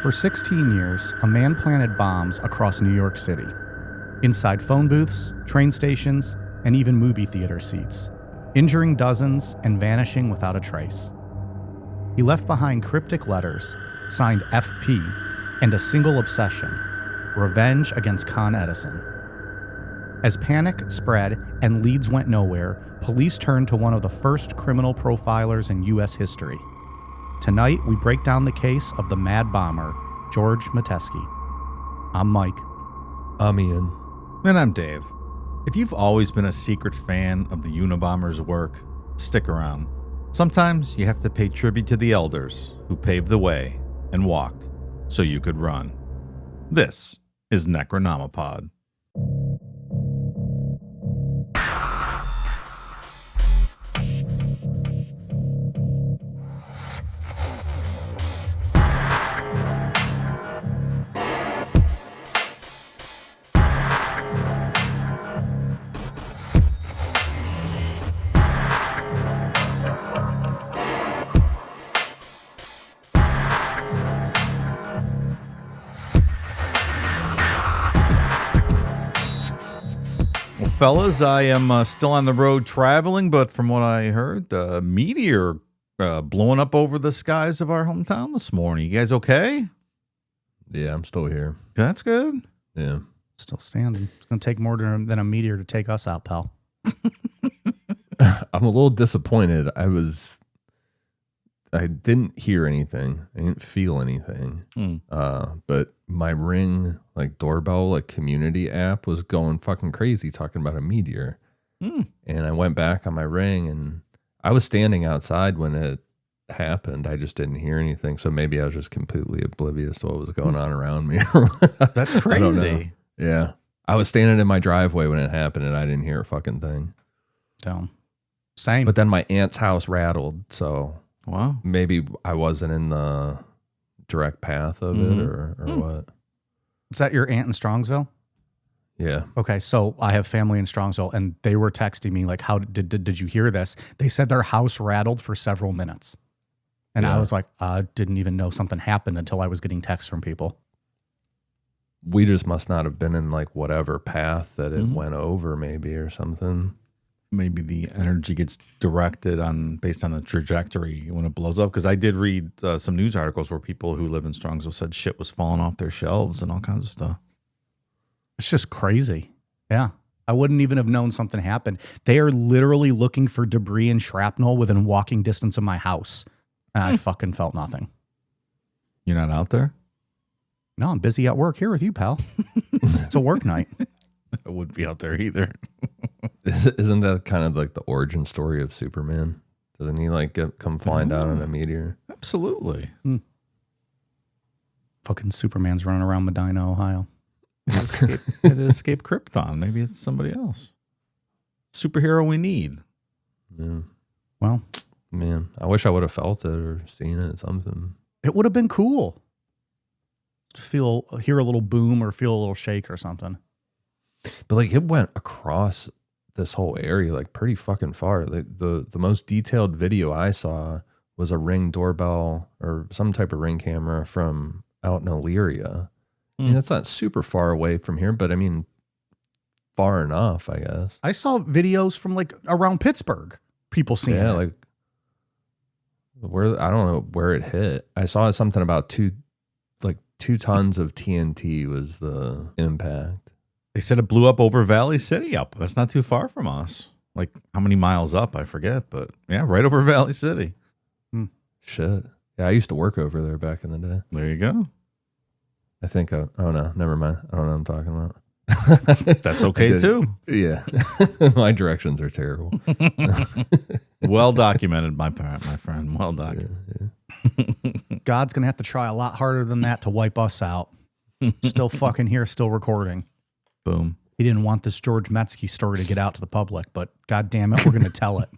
For 16 years, a man planted bombs across New York City, inside phone booths, train stations, and even movie theater seats, injuring dozens and vanishing without a trace. He left behind cryptic letters, signed FP, and a single obsession: revenge against Con Edison. As panic spread and leads went nowhere, police turned to one of the first criminal profilers in U.S. history. Tonight, we break down the case of the mad bomber, George Metesky. I'm Mike. I'm Ian. And I'm Dave. If you've always been a secret fan of the Unabomber's work, stick around. Sometimes you have to pay tribute to the elders who paved the way and walked so you could run. This is Necronomipod. Fellas, I am still on the road traveling, but from what I heard, the meteor blowing up over the skies of our hometown this morning. You guys okay? Yeah, I'm still here. That's good. Yeah. Still standing. It's going to take more than a meteor to take us out, pal. I'm a little disappointed. I didn't hear anything. I didn't feel anything. But my Ring doorbell community app was going fucking crazy talking about a meteor. And I went back on my Ring and I was standing outside when it happened. I just didn't hear anything. So maybe I was just completely oblivious to what was going on around me. That's crazy. Yeah. I was standing in my driveway when it happened and I didn't hear a fucking thing. So, same. But then my aunt's house rattled, so wow. Maybe I wasn't in the direct path of it or what. Is that your aunt in Strongsville? Yeah. Okay, so I have family in Strongsville, and they were texting me how did you hear this? They said their house rattled for several minutes. And I was like, I didn't even know something happened until I was getting texts from people. We just must not have been in whatever path that it went over maybe or something. Maybe the energy gets directed based on the trajectory when it blows up. Because I did read some news articles where people who live in Strongsville said shit was falling off their shelves and all kinds of stuff. It's just crazy. Yeah. I wouldn't even have known something happened. They are literally looking for debris and shrapnel within walking distance of my house. And I fucking felt nothing. You're not out there? No, I'm busy at work here with you, pal. It's a work night. I wouldn't be out there either. Isn't that kind of the origin story of Superman? Doesn't he come flying down on a meteor? Absolutely. Fucking Superman's running around Medina, Ohio. It escaped Krypton. Maybe it's somebody else. Superhero we need. Yeah. Well, man, I wish I would have felt it or seen it. Something. It would have been cool to hear a little boom or feel a little shake or something. But it went across this whole area pretty fucking far. The most detailed video I saw was a Ring doorbell or some type of Ring camera from out in Elyria. I mean, it's not super far away from here, but I mean, far enough, I guess. I saw videos from around Pittsburgh. People seeing it. Where I don't know where it hit. I saw something about 2 tons of TNT was the impact. They said it blew up over Valley City up. That's not too far from us. How many miles up, I forget. But yeah, right over Valley City. Shit. Yeah, I used to work over there back in the day. There you go. I think, oh no, never mind. I don't know what I'm talking about. That's okay too. Yeah. My directions are terrible. Well documented, my friend. Well documented. Yeah. God's going to have to try a lot harder than that to wipe us out. Still fucking here, still recording. Boom. He didn't want this George Metesky story to get out to the public, but God damn it, we're going to tell it.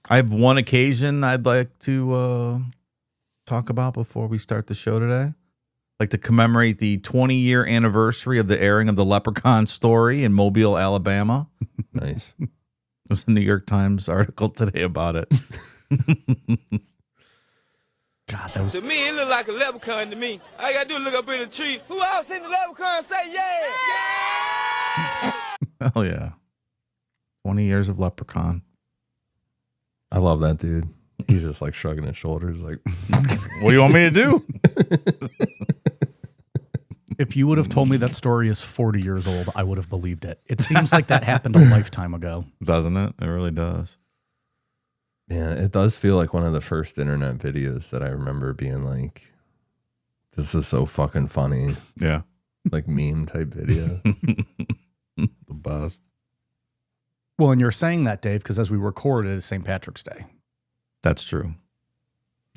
I have one occasion I'd like to talk about before we start the show today. I'd like to commemorate the 20-year anniversary of the airing of the Leprechaun story in Mobile, Alabama. Nice. There's a New York Times article today about it. God, that was... To me, it look like a leprechaun to me. All you gotta do is look up in the tree. Who else seen the leprechaun say yeah? Hell yeah. 20 years of Leprechaun. I love that dude. He's just like shrugging his shoulders like, what do you want me to do? If you would have told me that story is 40 years old, I would have believed it. It seems like that happened a lifetime ago. Doesn't it? It really does. yeah, it does feel like one of the first internet videos that I remember being like, this is so fucking funny. Yeah. Like meme type video. The buzz. Well, and you're saying that, Dave, because as we record, it is St. Patrick's Day. That's true.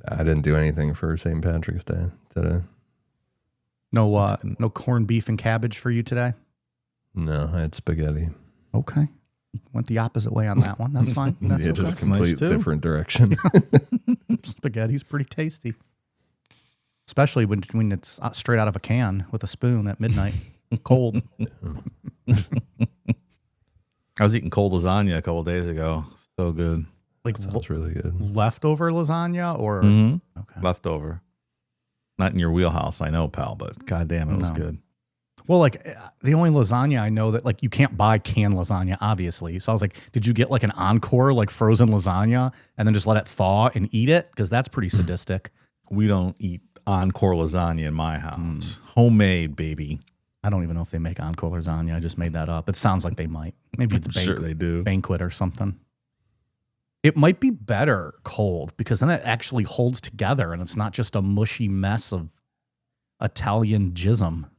I didn't do anything for St. Patrick's Day today. No corned beef and cabbage for you today? No, I had spaghetti. Okay. Went the opposite way on that one. That's fine. That's Yeah, okay. just complete Nice too. different direction. Spaghetti's pretty tasty. Especially when it's straight out of a can with a spoon at midnight. Cold. I was eating cold lasagna a couple days ago. So good. Like Sounds really good. leftover lasagna or... Okay. Leftover. Not in your wheelhouse, I know, pal, but goddamn, it was No. good. Well, like the only lasagna I know that like you can't buy canned lasagna, obviously. So I was like, did you get like an Encore, like frozen lasagna and then just let it thaw and eat it? Because that's pretty sadistic. We don't eat Encore lasagna in my house. Homemade, baby. I don't even know if they make Encore lasagna. I just made that up. It sounds like they might. Maybe it's Sure they do. banquet or something. It might be better cold because then it actually holds together and it's not just a mushy mess of Italian jism.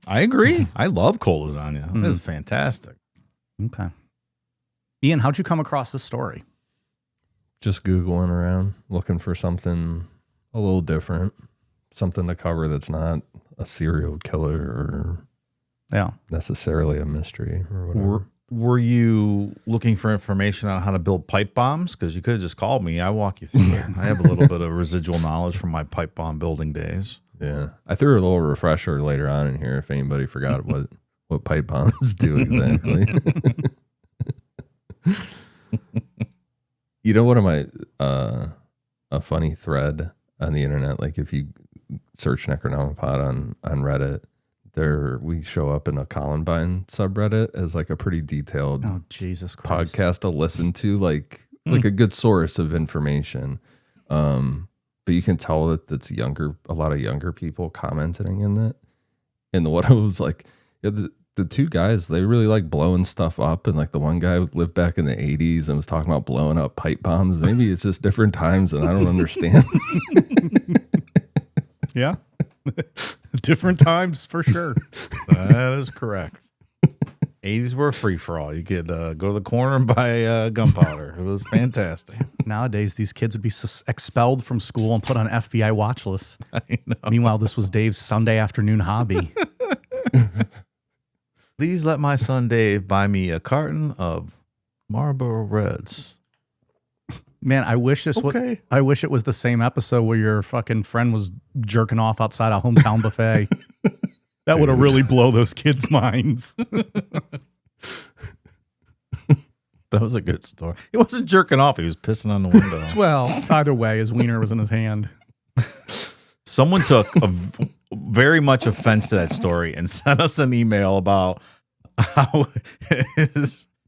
I agree. I love cold lasagna. That is fantastic. Okay. Ian, how'd you come across this story? Just Googling around, looking for something a little different, something to cover that's not a serial killer or Yeah. necessarily a mystery or whatever. Were you looking for information on how to build pipe bombs? Because you could have just called me. I walk you through it. I have a little bit of residual knowledge from my pipe bomb building days. Yeah. I threw a little refresher later on in here if anybody forgot what pipe bombs do exactly. You know, one of my, a funny thread on the internet, like if you search Necronomicon on Reddit, we show up in a Columbine subreddit as like a pretty detailed Jesus Christ. podcast to listen to, like a good source of information. But you can tell that it's a lot of younger people commenting in it. And the one was like, yeah, the two guys, they really like blowing stuff up. And like the one guy lived back in the 80s and was talking about blowing up pipe bombs. Maybe it's just different times and I don't understand. Yeah. Different times for sure. That is correct. 80s were free for all. You could go to the corner and buy gunpowder. It was fantastic. Nowadays, these kids would be expelled from school and put on FBI watch lists. I know. Meanwhile, this was Dave's Sunday afternoon hobby. Please let my son Dave buy me a carton of Marlboro Reds. Man, I wish Okay. I wish it was the same episode where your fucking friend was jerking off outside a hometown buffet. That would have really blow those kids' minds. That was a good story. He wasn't jerking off. He was pissing on the window. Well, either way, his wiener was in his hand. Someone took very much offense to that story and sent us an email about how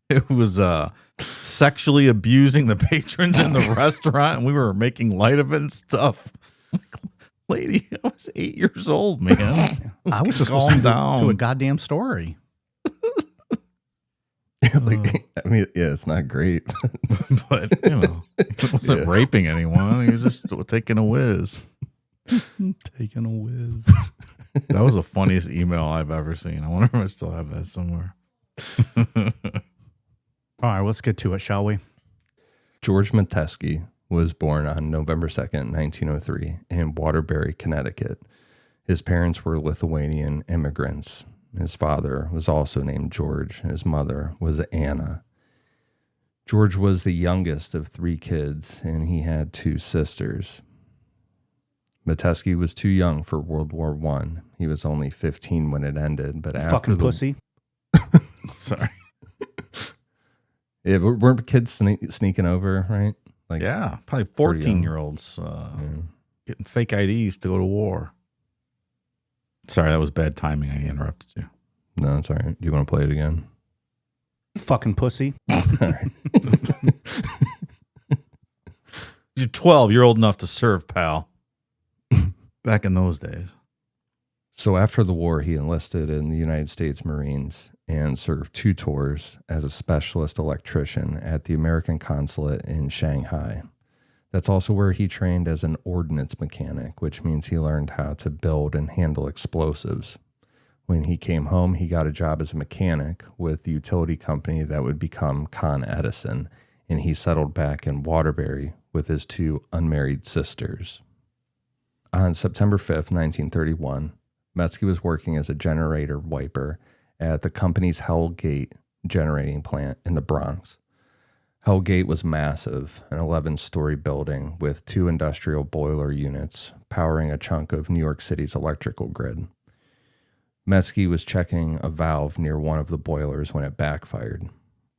it was sexually abusing the patrons in the restaurant, and we were making light of it and stuff. Like, lady, I was 8 years old, man. I was just Calm listening down. to a goddamn story. Like, I mean, yeah, it's not great. But, you know, he wasn't raping anyone. He was just taking a whiz. Taking a whiz. That was the funniest email I've ever seen. I wonder if I still have that somewhere. All right, let's get to it, shall we? George Metesky was born on November 2nd, 1903 in Waterbury, Connecticut. His parents were Lithuanian immigrants. His father was also named George. His mother was Anna. George was the youngest of 3 kids, and he had 2 sisters. Metesky was too young for World War I. He was only 15 when it ended, but after Fucking pussy. Sorry. Yeah, weren't kids sneaking over, right? Like, Yeah, probably Pretty young. 14-year-olds getting fake IDs to go to war. Sorry, that was bad timing. I interrupted you. No, it's all right. Do you want to play it again? Fucking pussy. All right. You're 12. You're old enough to serve, pal. Back in those days. So after the war, he enlisted in the United States Marines and served 2 tours as a specialist electrician at the American consulate in Shanghai. That's also where he trained as an ordnance mechanic, which means he learned how to build and handle explosives. When he came home, he got a job as a mechanic with the utility company that would become Con Edison, and he settled back in Waterbury with his 2 unmarried sisters. On September 5th, 1931, Metesky was working as a generator wiper at the company's Hell Gate generating plant in the Bronx. Hell Gate was massive, an 11-story building with 2 industrial boiler units powering a chunk of New York City's electrical grid. Metesky was checking a valve near one of the boilers when it backfired.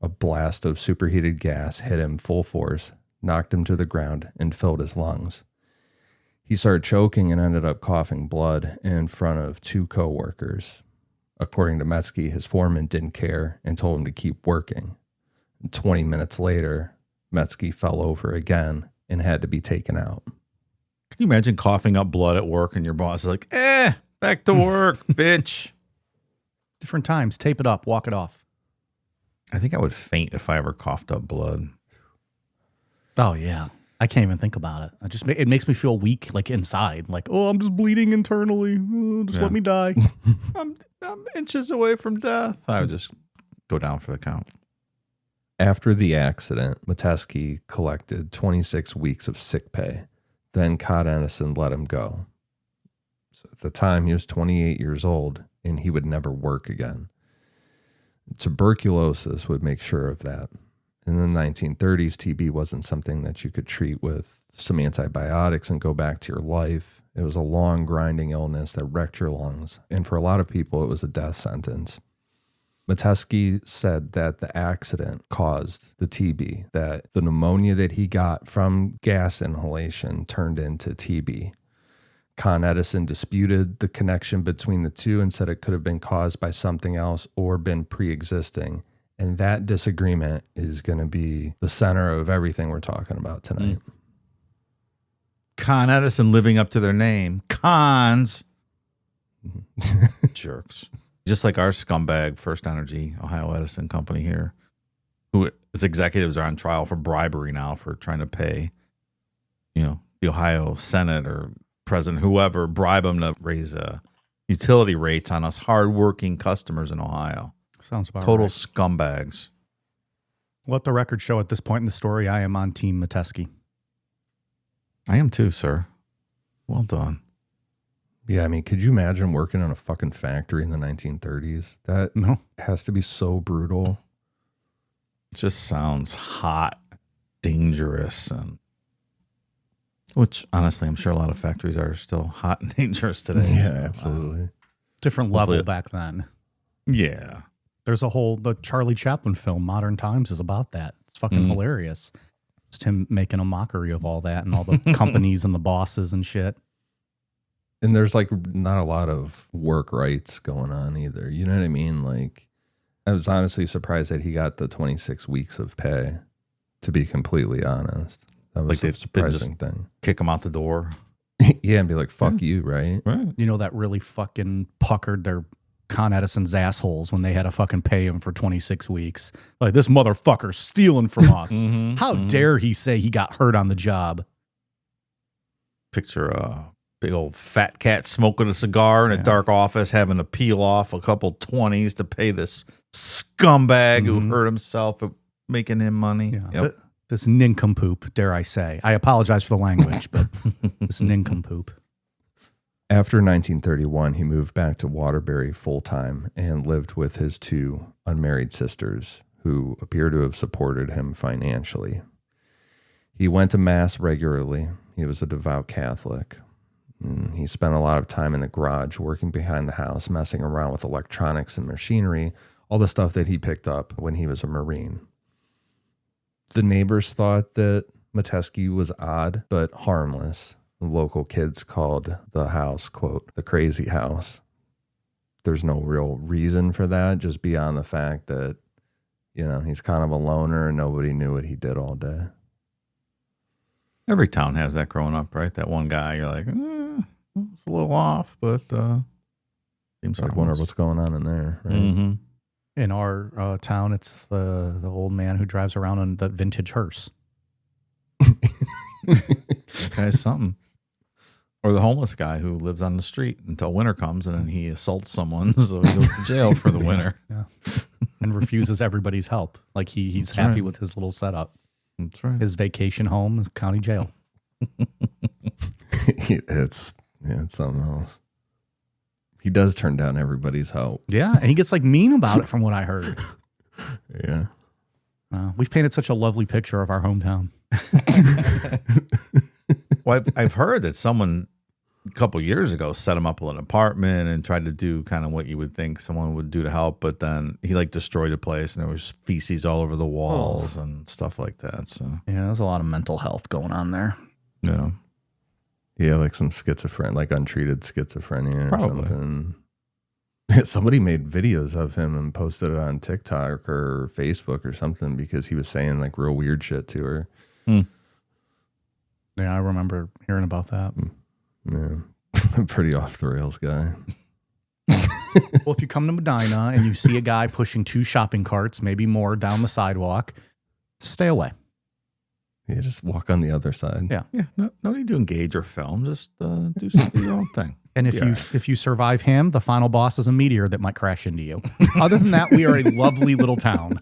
A blast of superheated gas hit him full force, knocked him to the ground, and filled his lungs. He started choking and ended up coughing blood in front of 2 coworkers. According to Metesky, his foreman didn't care and told him to keep working. 20 minutes later, Metesky fell over again and had to be taken out. Can you imagine coughing up blood at work and your boss is like, back to work, bitch. Different times. Tape it up. Walk it off. I think I would faint if I ever coughed up blood. Oh, yeah. I can't even think about it. It makes me feel weak, like inside. Like, oh, I'm just bleeding internally. Just let me die. I'm inches away from death. I would just go down for the count. After the accident, Metesky collected 26 weeks of sick pay. Then Con Edison let him go. So at the time, he was 28 years old, and he would never work again. Tuberculosis would make sure of that. In the 1930s, TB wasn't something that you could treat with some antibiotics and go back to your life. It was a long, grinding illness that wrecked your lungs, and for a lot of people, it was a death sentence. Metesky said that the accident caused the TB, that the pneumonia that he got from gas inhalation turned into TB. Con Edison disputed the connection between the two and said it could have been caused by something else or been pre-existing. And that disagreement is going to be the center of everything we're talking about tonight. Con Edison living up to their name. Cons. Jerks. Just like our scumbag First Energy, Ohio Edison Company here, who his executives are on trial for bribery now for trying to pay, the Ohio Senate or President, whoever, bribe them to raise utility rates on us hardworking customers in Ohio. Sounds about Total right. scumbags. Let the record show at this point in the story, I am on Team Metesky. I am too, sir. Well done. Yeah, I mean, could you imagine working in a fucking factory in the 1930s? That has to be so brutal. It just sounds hot, dangerous, and which honestly, I'm sure a lot of factories are still hot and dangerous today. Yeah, absolutely. Different level back then. Yeah. There's the Charlie Chaplin film, Modern Times, is about that. It's fucking hilarious. Just him making a mockery of all that and all the companies and the bosses and shit. And there's not a lot of work rights going on either. You know what I mean? Like, I was honestly surprised that he got the 26 weeks of pay, to be completely honest. That was a surprising thing. Kick him out the door. Yeah, and be like, fuck you, right? Right. That really fucking puckered their Con Edison's assholes when they had to fucking pay him for 26 weeks. Like, this motherfucker's stealing from us. How dare he say he got hurt on the job? Picture a big old fat cat smoking a cigar in a dark office, having to peel off a couple 20s to pay this scumbag who hurt himself at making him money. Yeah. Yep. This nincompoop, dare I say. I apologize for the language, but this nincompoop. After 1931, he moved back to Waterbury full-time and lived with his 2 unmarried sisters, who appear to have supported him financially. He went to Mass regularly. He was a devout Catholic. And he spent a lot of time in the garage, working behind the house, messing around with electronics and machinery, all the stuff that he picked up when he was a Marine. The neighbors thought that Metesky was odd, but harmless. local kids called the house, quote, the crazy house. There's no real reason for that, just beyond the fact that, he's kind of a loner and nobody knew what he did all day. Every town has that growing up, right? That one guy, you're like, it's a little off, but seems I wonder what's going on in there, right? Mm-hmm. In our town, it's the old man who drives around in the vintage hearse. That guy's something. Or the homeless guy who lives on the street until winter comes and then he assaults someone, so he goes to jail for the winter. Yeah. And refuses everybody's help. Like he's That's happy right. with his little setup. That's right. His vacation home is county jail. It's something else. He does turn down everybody's help. Yeah, and he gets like mean about it from what I heard. Yeah. We've painted such a lovely picture of our hometown. Well, I've heard that someone a couple years ago set him up with an apartment and tried to do kind of what you would think someone would do to help, but then he like destroyed the place and there was feces all over the walls and stuff like that. So Yeah, there's a lot of mental health going on there. yeah, Yeah, like some schizophrenia, like untreated schizophrenia or Probably. something. Somebody made videos of him and posted it on TikTok or Facebook or something because he was saying like real weird shit to her. Yeah, I remember hearing about that. Yeah. Pretty off the rails guy. Well, if you come to Medina and you see a guy pushing 2 shopping carts, maybe more, down the sidewalk, stay away. Yeah, just walk on the other side. Yeah. no need to engage or film. Just do your own thing. And if you survive him, the final boss is a meteor that might crash into you. Other than that, we are a lovely little town.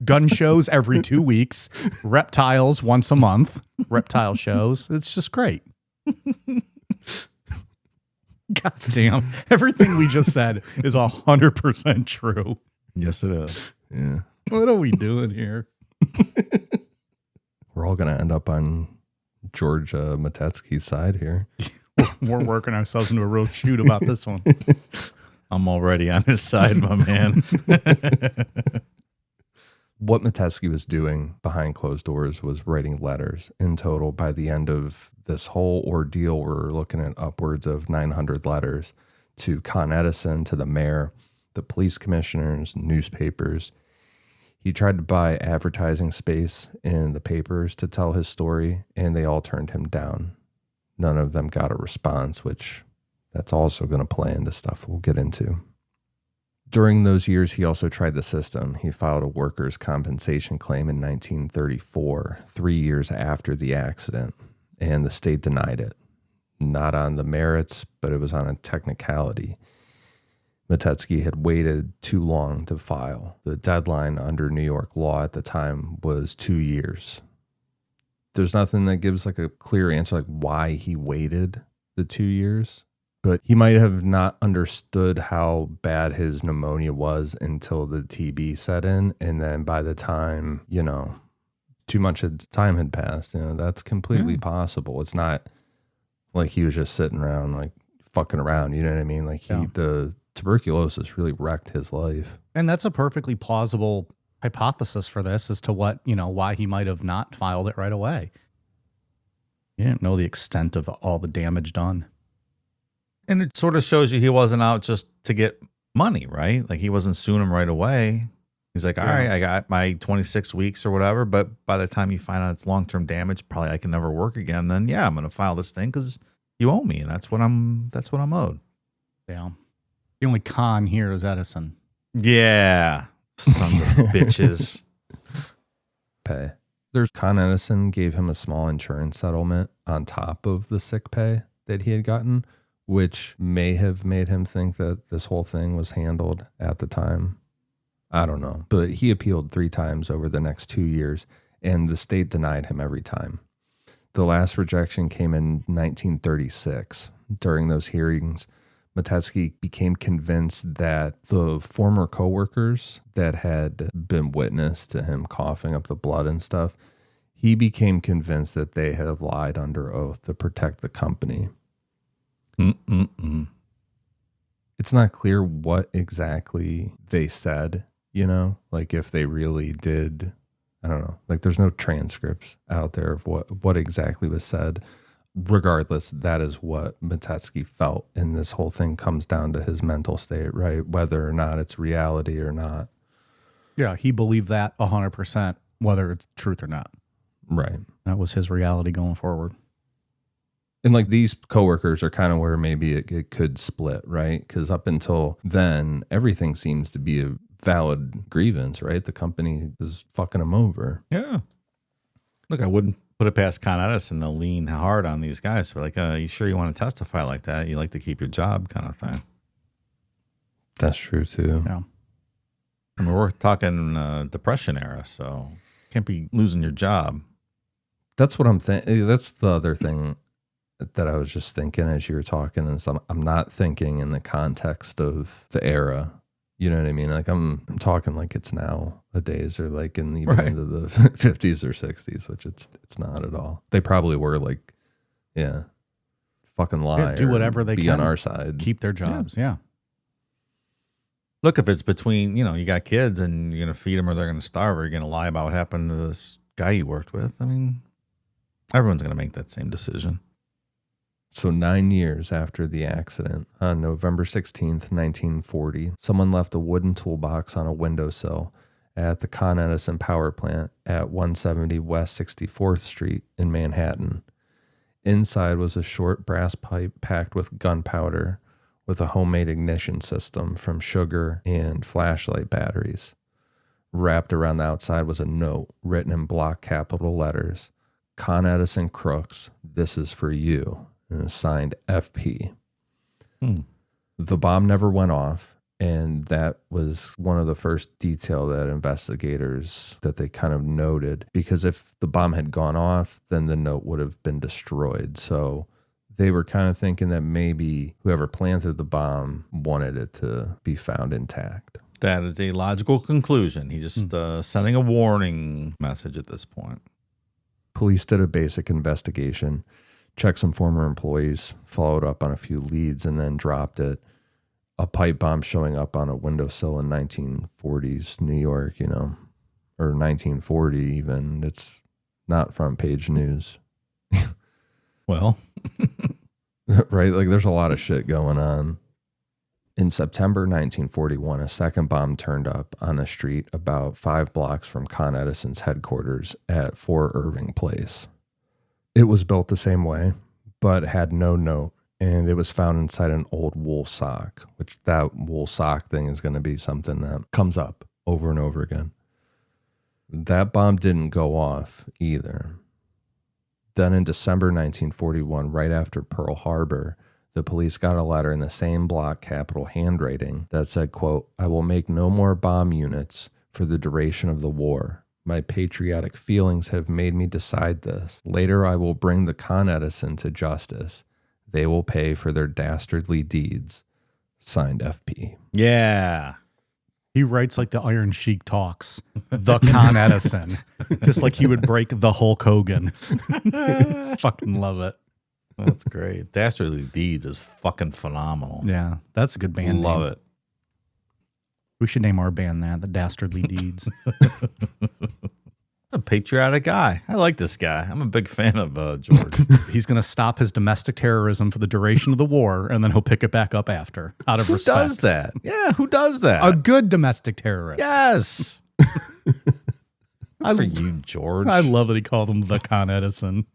Gun shows every 2 weeks. Reptiles once a month. Reptile shows. It's just great. God damn. Everything we just said is 100% true. Yes, it is. Yeah. What are we doing here? We're all going to end up on George Metesky's side here. We're working ourselves into a real shoot about this one. I'm already on his side, my man. What Metesky was doing behind closed doors was writing letters. In total, by the end of this whole ordeal, we're looking at upwards of 900 letters to Con Edison, to the mayor, the police commissioners, newspapers. He tried to buy advertising space in the papers to tell his story, and they all turned him down. None of them got a response, which that's also going to play into stuff we'll get into. During those years, he also tried the system. He filed a workers' compensation claim in 1934, 3 years after the accident, and the state denied it. Not on the merits, but it was on a technicality. Metesky had waited too long to file. The deadline under New York law at the time was 2 years. There's nothing that gives like a clear answer like why he waited the 2 years. But he might have not understood how bad his pneumonia was until the TB set in. And then by the time, too much time had passed, that's completely possible. It's not like he was just sitting around like fucking around. You know what I mean? Like the tuberculosis really wrecked his life. And that's a perfectly plausible hypothesis for this as to what, why he might have not filed it right away. You didn't know the extent of all the damage done. And it sort of shows you he wasn't out just to get money, right? Like he wasn't suing him right away. He's like, all right, I got my 26 weeks or whatever. But by the time you find out it's long-term damage, probably I can never work again. Then yeah, I'm going to file this thing because you owe me, and that's what I'm owed. Yeah. The only con here is Edison. Yeah, sons of bitches. Pay. There's Con Edison gave him a small insurance settlement on top of the sick pay that he had gotten, which may have made him think that this whole thing was handled at the time. I don't know. But he appealed 3 times over the next 2 years, and the state denied him every time. The last rejection came in 1936. During those hearings, Metesky became convinced that the former coworkers that had been witness to him coughing up the blood and stuff, he became convinced that they had lied under oath to protect the company. It's not clear what exactly they said, like if they really did, I don't know, like there's no transcripts out there of what exactly was said regardless, that is what Metesky felt. And this whole thing comes down to his mental state, right? Whether or not it's reality or not. Yeah, he believed that 100%, whether it's truth or not. Right. That was his reality going forward. And like these coworkers are kind of where maybe it could split, right? Because up until then, everything seems to be a valid grievance, right? The company is fucking them over. Yeah. Look, I wouldn't put it past Con Edison to lean hard on these guys. But like, you sure you want to testify like that? You like to keep your job kind of thing. That's true too. Yeah. I mean, we're talking Depression era, so can't be losing your job. That's what I'm thinking. That's the other thing that I was just thinking as you were talking. And I'm not thinking in the context of the era. You know what I mean? Like I'm talking like it's nowadays, or like in even into the 50s or 60s, which it's not at all. They probably were like, yeah, fucking lie. Yeah, do whatever they be can on our side. Keep their jobs. Yeah. Look, if it's between, you got kids and you're going to feed them or they're going to starve, or you're going to lie about what happened to this guy you worked with. I mean, everyone's going to make that same decision. So 9 years after the accident, on November 16th, 1940, someone left a wooden toolbox on a windowsill at the Con Edison power plant at 170 West 64th Street in Manhattan. Inside was a short brass pipe packed with gunpowder with a homemade ignition system from sugar and flashlight batteries. Wrapped around the outside was a note written in block capital letters, "Con Edison crooks, this is for you," and signed FP. The bomb never went off, and that was one of the first detail that investigators that they kind of noted, because if the bomb had gone off, then the note would have been destroyed. So they were kind of thinking that maybe whoever planted the bomb wanted it to be found intact. That is a logical conclusion. He's just sending a warning message at this point. Police did a basic investigation, checked some former employees, followed up on a few leads, and then dropped it. A pipe bomb showing up on a windowsill in 1940s New York, or 1940 even. It's not front page news. Well, right? Like there's a lot of shit going on. In September 1941, a second bomb turned up on a street about 5 blocks from Con Edison's headquarters at 4 Irving Place. It was built the same way, but had no note, and it was found inside an old wool sock, which that wool sock thing is going to be something that comes up over and over again. That bomb didn't go off either. Then in December 1941, right after Pearl Harbor, the police got a letter in the same block capital handwriting that said, quote, "I will make no more bomb units for the duration of the war. My patriotic feelings have made me decide this. Later, I will bring the Con Edison to justice. They will pay for their dastardly deeds. Signed, FP." yeah. He writes like the Iron Sheik talks, the Con Edison, just like he would break the Hulk Hogan. Fucking love it. That's great. Dastardly Deeds is fucking phenomenal. Yeah, that's a good band Love name. it. We should name our band that, the Dastardly Deeds. A patriotic guy. I like this guy. I'm a big fan of George. He's going to stop his domestic terrorism for the duration of the war, and then he'll pick it back up after, out of respect. Who does that? Yeah, who does that? A good domestic terrorist. Yes. For you, George. I love that he called him the Con Edison.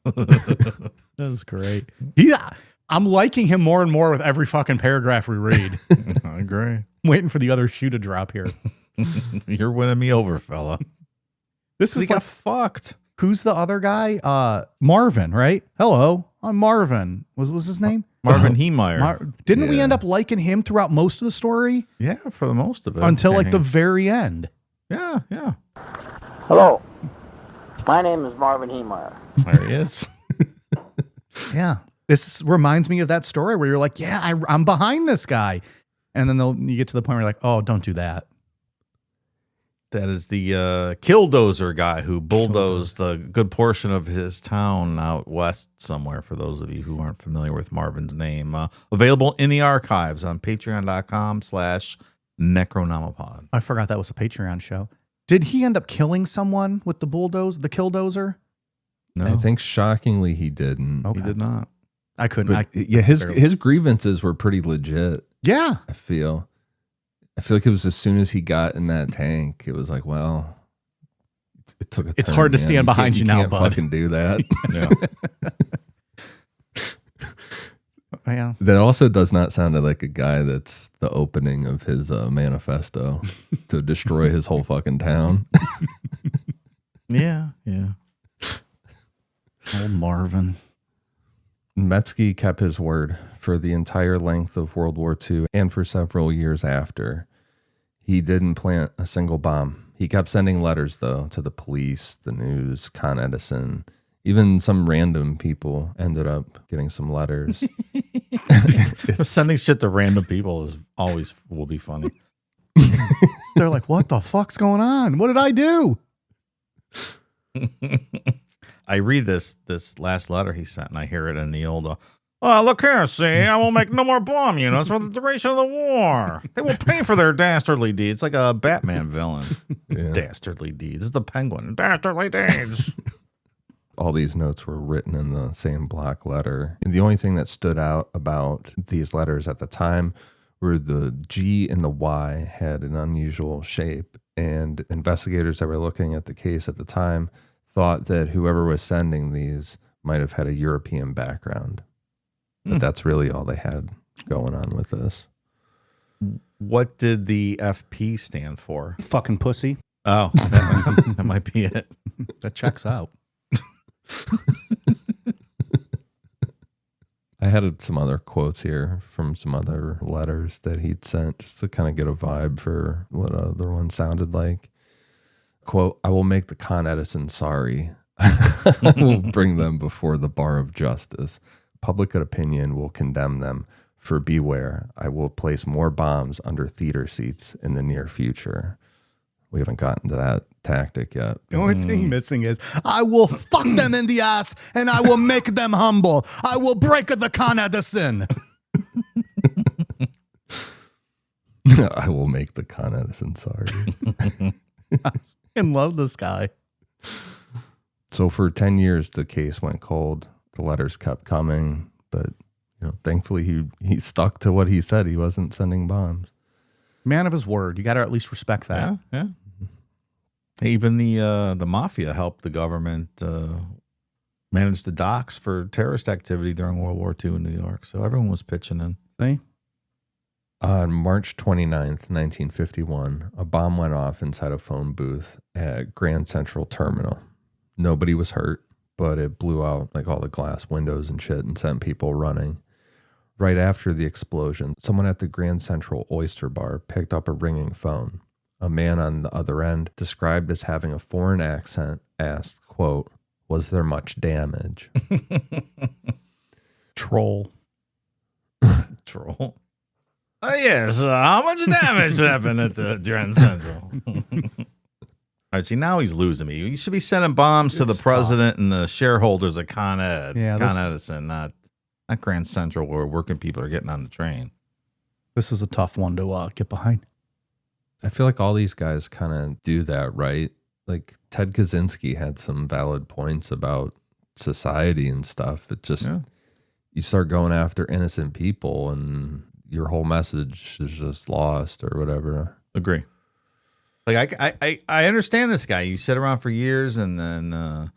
That's great. I'm liking him more and more with every fucking paragraph we read. I agree. I'm waiting for the other shoe to drop here. You're winning me over, fella. This is He like, got fucked. who's the other guy? Marvin, right? Hello, I'm Marvin. Was his name? Marvin Heemeyer. Didn't we end up liking him throughout most of the story? Yeah, for the most of it. Until like the very end. Yeah, yeah. Hello, my name is Marvin Heemeyer. There he is. Yeah. This reminds me of that story where you're like, yeah, I'm behind this guy. And then you get to the point where you're like, oh, don't do that. That is the killdozer guy who bulldozed a good portion of his town out west somewhere, for those of you who aren't familiar with Marvin's name. Available in the archives on patreon.com/Necronomipod. I forgot that was a Patreon show. Did he end up killing someone with the bulldozer, the killdozer? No, I think shockingly he didn't. he did not. I couldn't. But yeah, his grievances were pretty legit. Yeah. I feel like it was as soon as he got in that tank, it was like, well, it took a It's turn, hard to man. stand behind you now, can't bud. fucking do that. Yeah. That also does not sound like a guy that's the opening of his manifesto to destroy his whole fucking town. Yeah. Old Marvin. Metesky kept his word for the entire length of World War II and for several years after. He didn't plant a single bomb. He kept sending letters, though, to the police, the news, Con Edison. Even some random people ended up getting some letters. Sending shit to random people will be funny. They're like, what the fuck's going on? What did I do? I read this last letter he sent, and I hear it in the old, look here, see, I will make no more bomb units for the duration of the war. They will pay for their dastardly deeds. It's like a Batman villain. Yeah. Dastardly deeds. It's the Penguin. Dastardly deeds. All these notes were written in the same block letter. And the only thing that stood out about these letters at the time were the G and the Y had an unusual shape. And investigators that were looking at the case at the time thought that whoever was sending these might have had a European background. But that's really all they had going on with this. What did the FP stand for? Fucking pussy. Oh, that might be it. That checks out. I had some other quotes here from some other letters that he'd sent just to kind of get a vibe for what other one sounded like. Quote, I will make the Con Edison sorry. I will bring them before the bar of justice. Public opinion will condemn them. For beware, I will place more bombs under theater seats in the near future. We haven't gotten to that tactic yet. The only thing missing is, I will fuck them in the ass and I will make them humble. I will break the Con Edison. I will make the Con Edison sorry. I love this guy. So for 10 years, the case went cold. The letters kept coming, but thankfully he stuck to what he said. He wasn't sending bombs. Man of his word. You got to at least respect that. Yeah. Even the mafia helped the government manage the docks for terrorist activity during World War II in New York. So everyone was pitching in. See? On March 29th, 1951, a bomb went off inside a phone booth at Grand Central Terminal. Nobody was hurt, but it blew out like all the glass windows and shit and sent people running. Right after the explosion, someone at the Grand Central Oyster Bar picked up a ringing phone. A man on the other end, described as having a foreign accent, asked, quote, was there much damage? Troll. Troll. Oh, yes. How much damage happened at the Grand Central? All right, see, now he's losing me. You should be sending bombs to the president and the shareholders of Con Ed. Yeah, Con Edison, not Grand Central, where working people are getting on the train. This is a tough one to get behind. I feel like all these guys kind of do that, right? Like Ted Kaczynski had some valid points about society and stuff. It just, you start going after innocent people and your whole message is just lost or whatever. Agree. Like I understand this guy. You sit around for years and then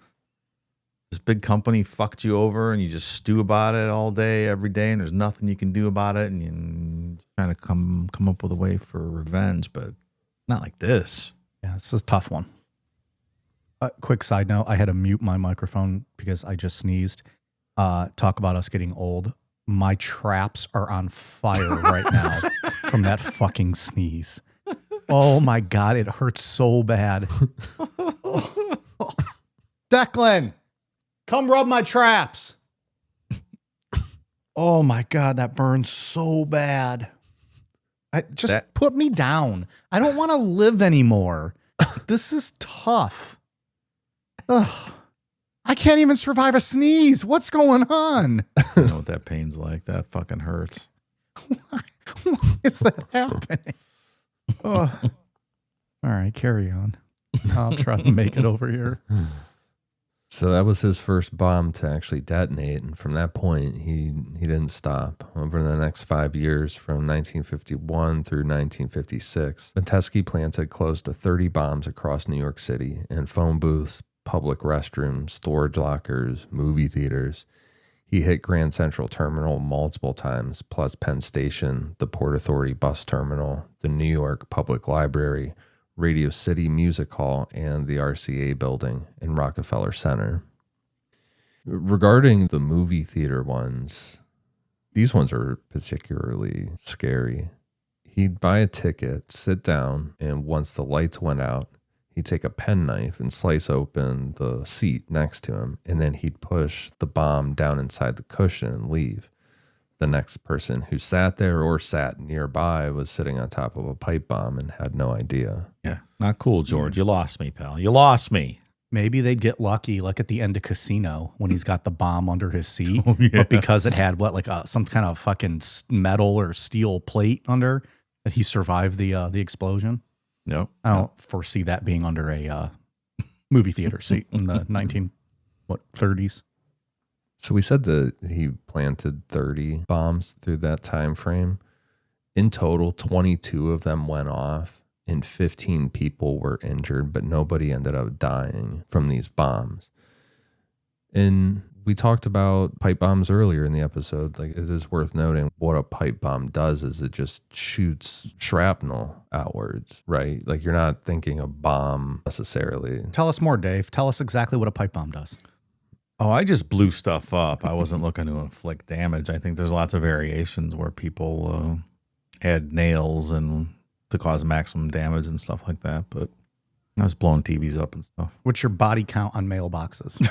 this big company fucked you over and you just stew about it all day, every day, and there's nothing you can do about it, and you're trying to come up with a way for revenge, but not like this. Yeah, this is a tough one. Quick side note, I had to mute my microphone because I just sneezed. Talk about us getting old. My traps are on fire right now from that fucking sneeze. Oh my God, it hurts so bad. Declan, come rub my traps. Oh my God, that burns so bad. Put me down. I don't want to live anymore. This is tough. Ugh. I can't even survive a sneeze. What's going on? I know what that pain's like. That fucking hurts. Why is that happening? Oh. All right, carry on. I'll try to make it over here. So that was his first bomb to actually detonate, and from that point, he didn't stop. Over the next 5 years, from 1951 through 1956, Metesky planted close to 30 bombs across New York City in phone booths, public restrooms, storage lockers, movie theaters. He hit Grand Central Terminal multiple times, plus Penn Station, the Port Authority Bus Terminal, the New York Public Library, Radio City Music Hall, and the RCA building in Rockefeller Center. Regarding the movie theater ones, these ones are particularly scary. He'd buy a ticket, sit down, and once the lights went out, he'd take a penknife and slice open the seat next to him, and then he'd push the bomb down inside the cushion and leave. The next person who sat there or sat nearby was sitting on top of a pipe bomb and had no idea. Yeah, not cool, George. You lost me, pal. You lost me. Maybe they'd get lucky, like at the end of Casino, when he's got the bomb under his seat. Oh, yeah. But because it had some kind of fucking metal or steel plate under, that he survived the explosion. No, I don't foresee that being under a movie theater seat in the 30s. So we said that he planted 30 bombs through that time frame. In total, 22 of them went off and 15 people were injured, but nobody ended up dying from these bombs. And we talked about pipe bombs earlier in the episode. Like, it is worth noting what a pipe bomb does is it just shoots shrapnel outwards, right? Like, you're not thinking a bomb necessarily. Tell us more, Dave. Tell us exactly what a pipe bomb does. Oh, I just blew stuff up. I wasn't looking to inflict damage. I think there's lots of variations where people add nails and to cause maximum damage and stuff like that. But I was blowing TVs up and stuff. What's your body count on mailboxes?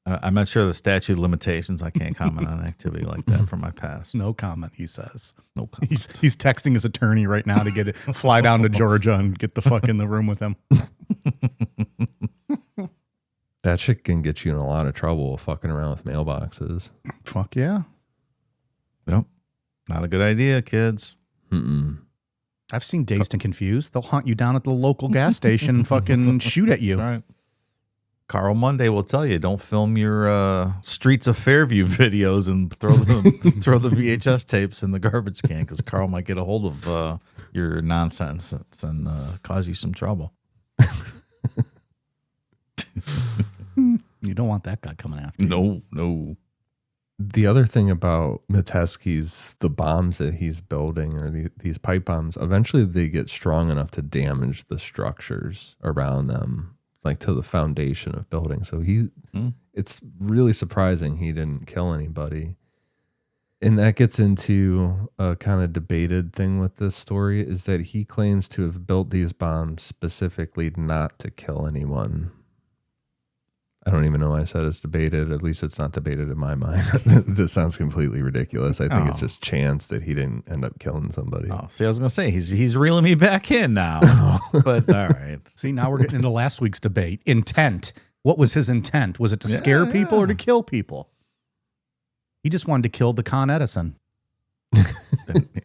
I'm not sure the statute of limitations. I can't comment on activity like that from my past. No comment, he says. No comment. He's texting his attorney right now to get it, fly down to Georgia and get the fuck in the room with him. That shit can get you in a lot of trouble fucking around with mailboxes. Fuck yeah. Nope. Not a good idea, kids. Mm-mm. I've seen Dazed and Confused. They'll hunt you down at the local gas station and fucking shoot at you. That's right. Carl Monday will tell you, don't film your Streets of Fairview videos and throw the VHS tapes in the garbage can because Carl might get a hold of your nonsense and cause you some trouble. You don't want that guy coming after you. No. The other thing about Metesky's, the bombs that he's building, or these pipe bombs, eventually they get strong enough to damage the structures around them, like to the foundation of buildings. So it's really surprising he didn't kill anybody. And that gets into a kind of debated thing with this story, is that he claims to have built these bombs specifically not to kill anyone. I don't even know why I said it's debated. At least it's not debated in my mind. This sounds completely ridiculous. I think it's just chance that he didn't end up killing somebody. Oh, see, I was going to say, he's reeling me back in now. But all right. See, now we're getting into last week's debate. Intent. What was his intent? Was it to scare people or to kill people? He just wanted to kill the Con Edison.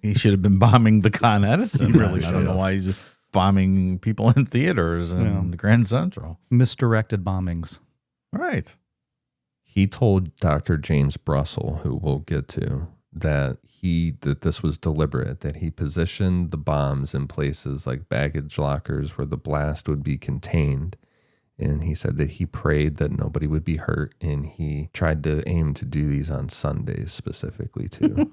He should have been bombing the Con Edison. He really I don't know why he's bombing people in theaters and Grand Central. Misdirected bombings. Right. He told Dr. James Brussel, who we'll get to, that this was deliberate, that he positioned the bombs in places like baggage lockers where the blast would be contained. And he said that he prayed that nobody would be hurt, and he tried to aim to do these on Sundays specifically too.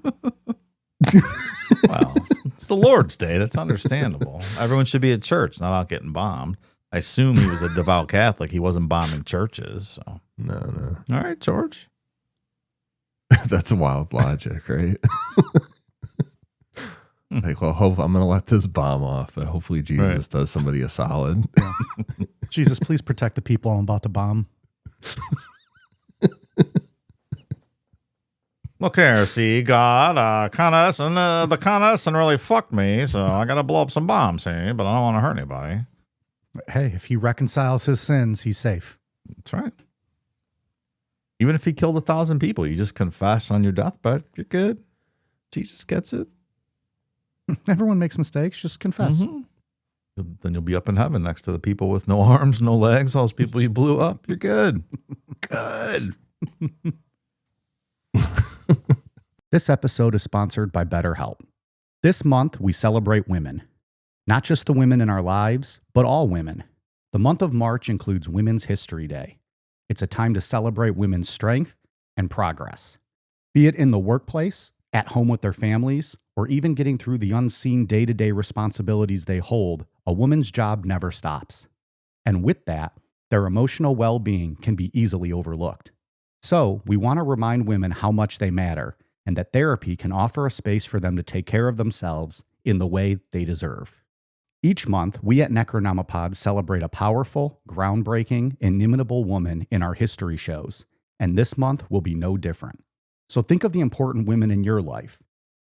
Well, it's the Lord's Day. That's understandable. Everyone should be at church, not out getting bombed. I assume he was a devout Catholic. He wasn't bombing churches. So. No. All right, George. That's a wild logic, right? Like, well, I'm going to let this bomb off, but hopefully Jesus does somebody a solid. Yeah. Jesus, please protect the people I'm about to bomb. Look here, see, God, the Con Edison really fucked me, so I got to blow up some bombs here, but I don't want to hurt anybody. Hey, if he reconciles his sins, he's safe. That's right. Even if he killed 1,000 people, you just confess on your deathbed. You're good. Jesus gets it. Everyone makes mistakes. Just confess. Mm-hmm. Then you'll be up in heaven next to the people with no arms, no legs, all those people you blew up. You're good. Good. This episode is sponsored by BetterHelp. This month, we celebrate women. Not just the women in our lives, but all women. The month of March includes Women's History Day. It's a time to celebrate women's strength and progress. Be it in the workplace, at home with their families, or even getting through the unseen day-to-day responsibilities they hold, a woman's job never stops. And with that, their emotional well-being can be easily overlooked. So, we want to remind women how much they matter, and that therapy can offer a space for them to take care of themselves in the way they deserve. Each month, we at Necronomipod celebrate a powerful, groundbreaking, inimitable woman in our history shows, and this month will be no different. So think of the important women in your life.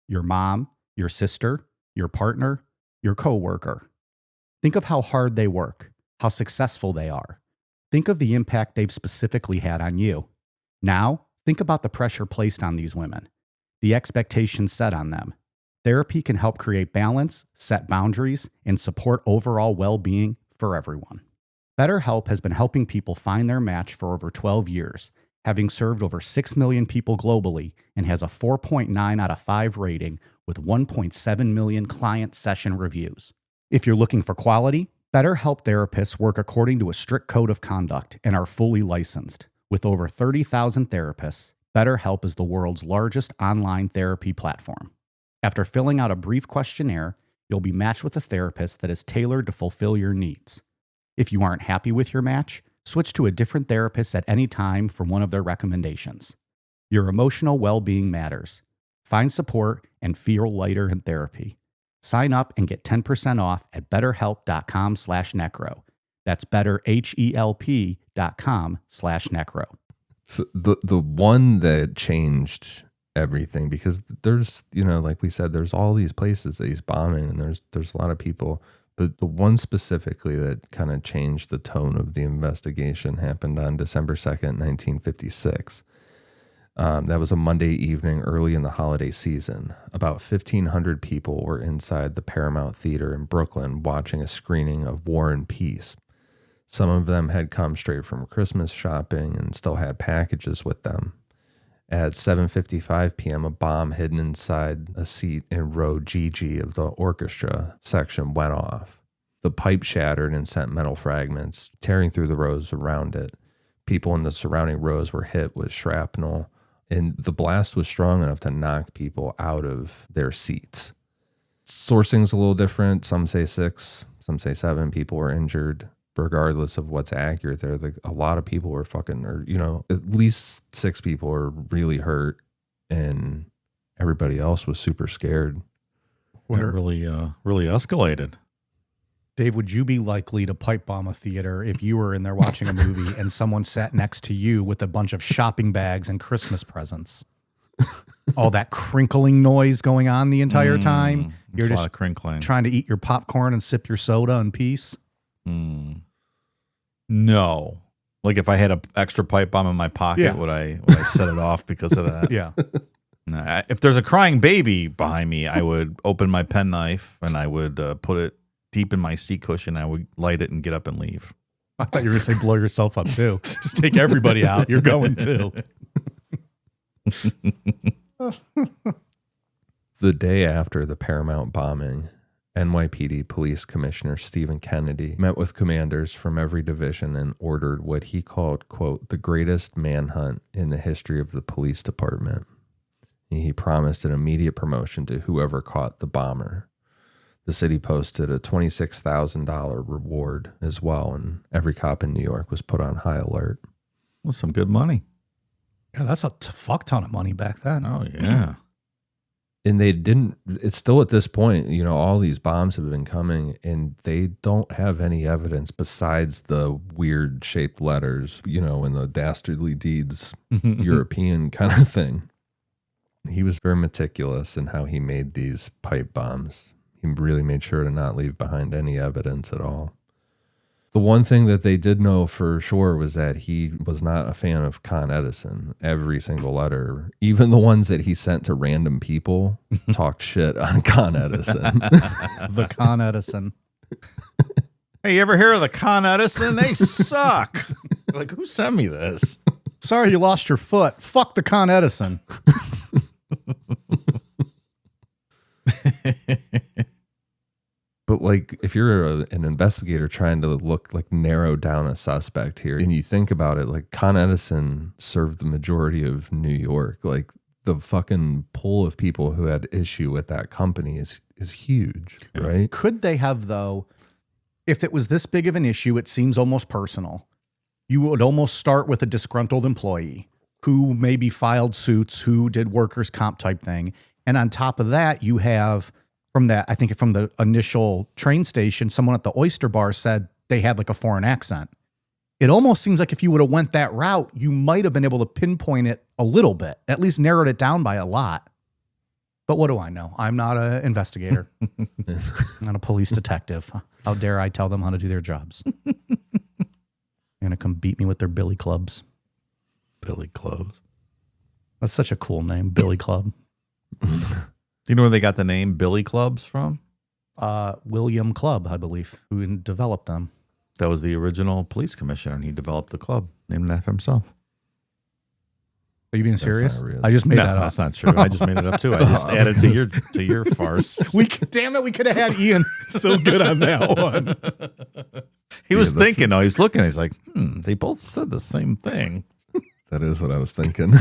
Your mom, your sister, your partner, your coworker. Think of how hard they work, how successful they are. Think of the impact they've specifically had on you. Now, think about the pressure placed on these women, the expectations set on them. Therapy can help create balance, set boundaries, and support overall well-being for everyone. BetterHelp has been helping people find their match for over 12 years, having served over 6 million people globally, and has a 4.9 out of 5 rating with 1.7 million client session reviews. If you're looking for quality, BetterHelp therapists work according to a strict code of conduct and are fully licensed. With over 30,000 therapists, BetterHelp is the world's largest online therapy platform. After filling out a brief questionnaire, you'll be matched with a therapist that is tailored to fulfill your needs. If you aren't happy with your match, switch to a different therapist at any time from one of their recommendations. Your emotional well-being matters. Find support and feel lighter in therapy. Sign up and get 10% off at betterhelp.com/necro. That's betterhelp.com/necro. So the one that changed everything, because there's, like we said, there's all these places that he's bombing, and there's a lot of people, but the one specifically that kind of changed the tone of the investigation happened on December 2nd, 1956. That was a Monday evening early in the holiday season. About 1,500 people were inside the Paramount Theater in Brooklyn watching a screening of War and Peace. Some of them had come straight from Christmas shopping and still had packages with them. At 7:55 p.m., a bomb hidden inside a seat in row GG of the orchestra section went off. The pipe shattered and sent metal fragments tearing through the rows around it. People in the surrounding rows were hit with shrapnel, and the blast was strong enough to knock people out of their seats. Sourcing's a little different. Some say 6, some say 7 people were injured. Regardless of what's accurate there, a lot of people were at least 6 people were really hurt, and everybody else was super scared. It really escalated. Dave, would you be likely to pipe bomb a theater if you were in there watching a movie and someone sat next to you with a bunch of shopping bags and Christmas presents? All that crinkling noise going on the entire time. You're just crinkling, trying to eat your popcorn and sip your soda in peace. No. Like if I had an extra pipe bomb in my pocket, would I set it off because of that? Yeah. Nah, if there's a crying baby behind me, I would open my penknife and I would put it deep in my seat cushion. I would light it and get up and leave. I thought you were going to say blow yourself up too. Just take everybody out. You're going too. The day after the Paramount bombing, NYPD Police Commissioner Stephen Kennedy met with commanders from every division and ordered what he called, quote, the greatest manhunt in the history of the police department. He promised an immediate promotion to whoever caught the bomber. The city posted a $26,000 reward as well, and every cop in New York was put on high alert. Well, some good money. Yeah, that's a fuck ton of money back then. Oh, yeah. And they didn't, it's still at this point, all these bombs have been coming and they don't have any evidence besides the weird shaped letters, and the dastardly deeds European kind of thing. He was very meticulous in how he made these pipe bombs. He really made sure to not leave behind any evidence at all. The one thing that they did know for sure was that he was not a fan of Con Edison. Every single letter, even the ones that he sent to random people, talked shit on Con Edison. The Con Edison. Hey, you ever hear of the Con Edison? They suck. Like, who sent me this? Sorry you lost your foot. Fuck the Con Edison. But like, if you're an investigator trying to look like narrow down a suspect here, and you think about it, like Con Edison served the majority of New York. Like the fucking pool of people who had issue with that company is huge, right? Could they have, though, if it was this big of an issue, it seems almost personal. You would almost start with a disgruntled employee who maybe filed suits, who did workers' comp type thing. And on top of that, you have from the initial train station, someone at the Oyster Bar said they had like a foreign accent. It almost seems like if you would have went that route, you might have been able to pinpoint it a little bit, at least narrowed it down by a lot. But what do I know? I'm not an investigator. I'm not a police detective. How dare I tell them how to do their jobs? They're going to come beat me with their billy clubs. Billy Clubs. That's such a cool name, Billy Club. Do you know where they got the name Billy Clubs from? William Clubb, I believe, who developed them. That was the original police commissioner, and he developed the club, named it after himself. Are you being serious? not real. I just made that up. That's not true. I just made it up too. I just added to your farce. Damn it, we could have had Ian so good on that one. He was thinking, though. He's looking. He's like, they both said the same thing. That is what I was thinking.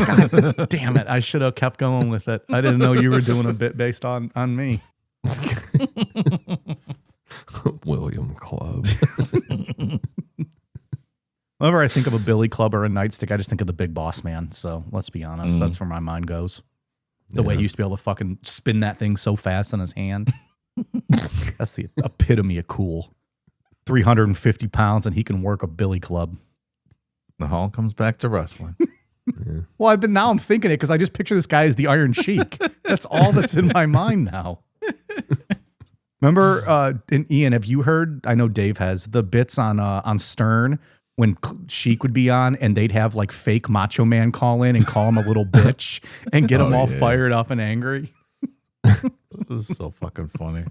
Damn it, I should have kept going with it. I didn't know you were doing a bit based on me. William Club. Whenever I think of a billy club or a nightstick, I just think of the Big Boss Man. So let's be honest, that's where my mind goes. The way he used to be able to fucking spin that thing so fast in his hand. That's the epitome of cool. 350 pounds and he can work a billy club. The all comes back to wrestling. Yeah. Well, now I'm thinking it because I just picture this guy as the Iron Sheik. That's all that's in my mind now. Remember, Ian, have you heard, I know Dave has, the bits on Stern when Sheik would be on and they'd have like fake Macho Man call in and call him a little bitch and get him all fired up and angry? This is so fucking funny.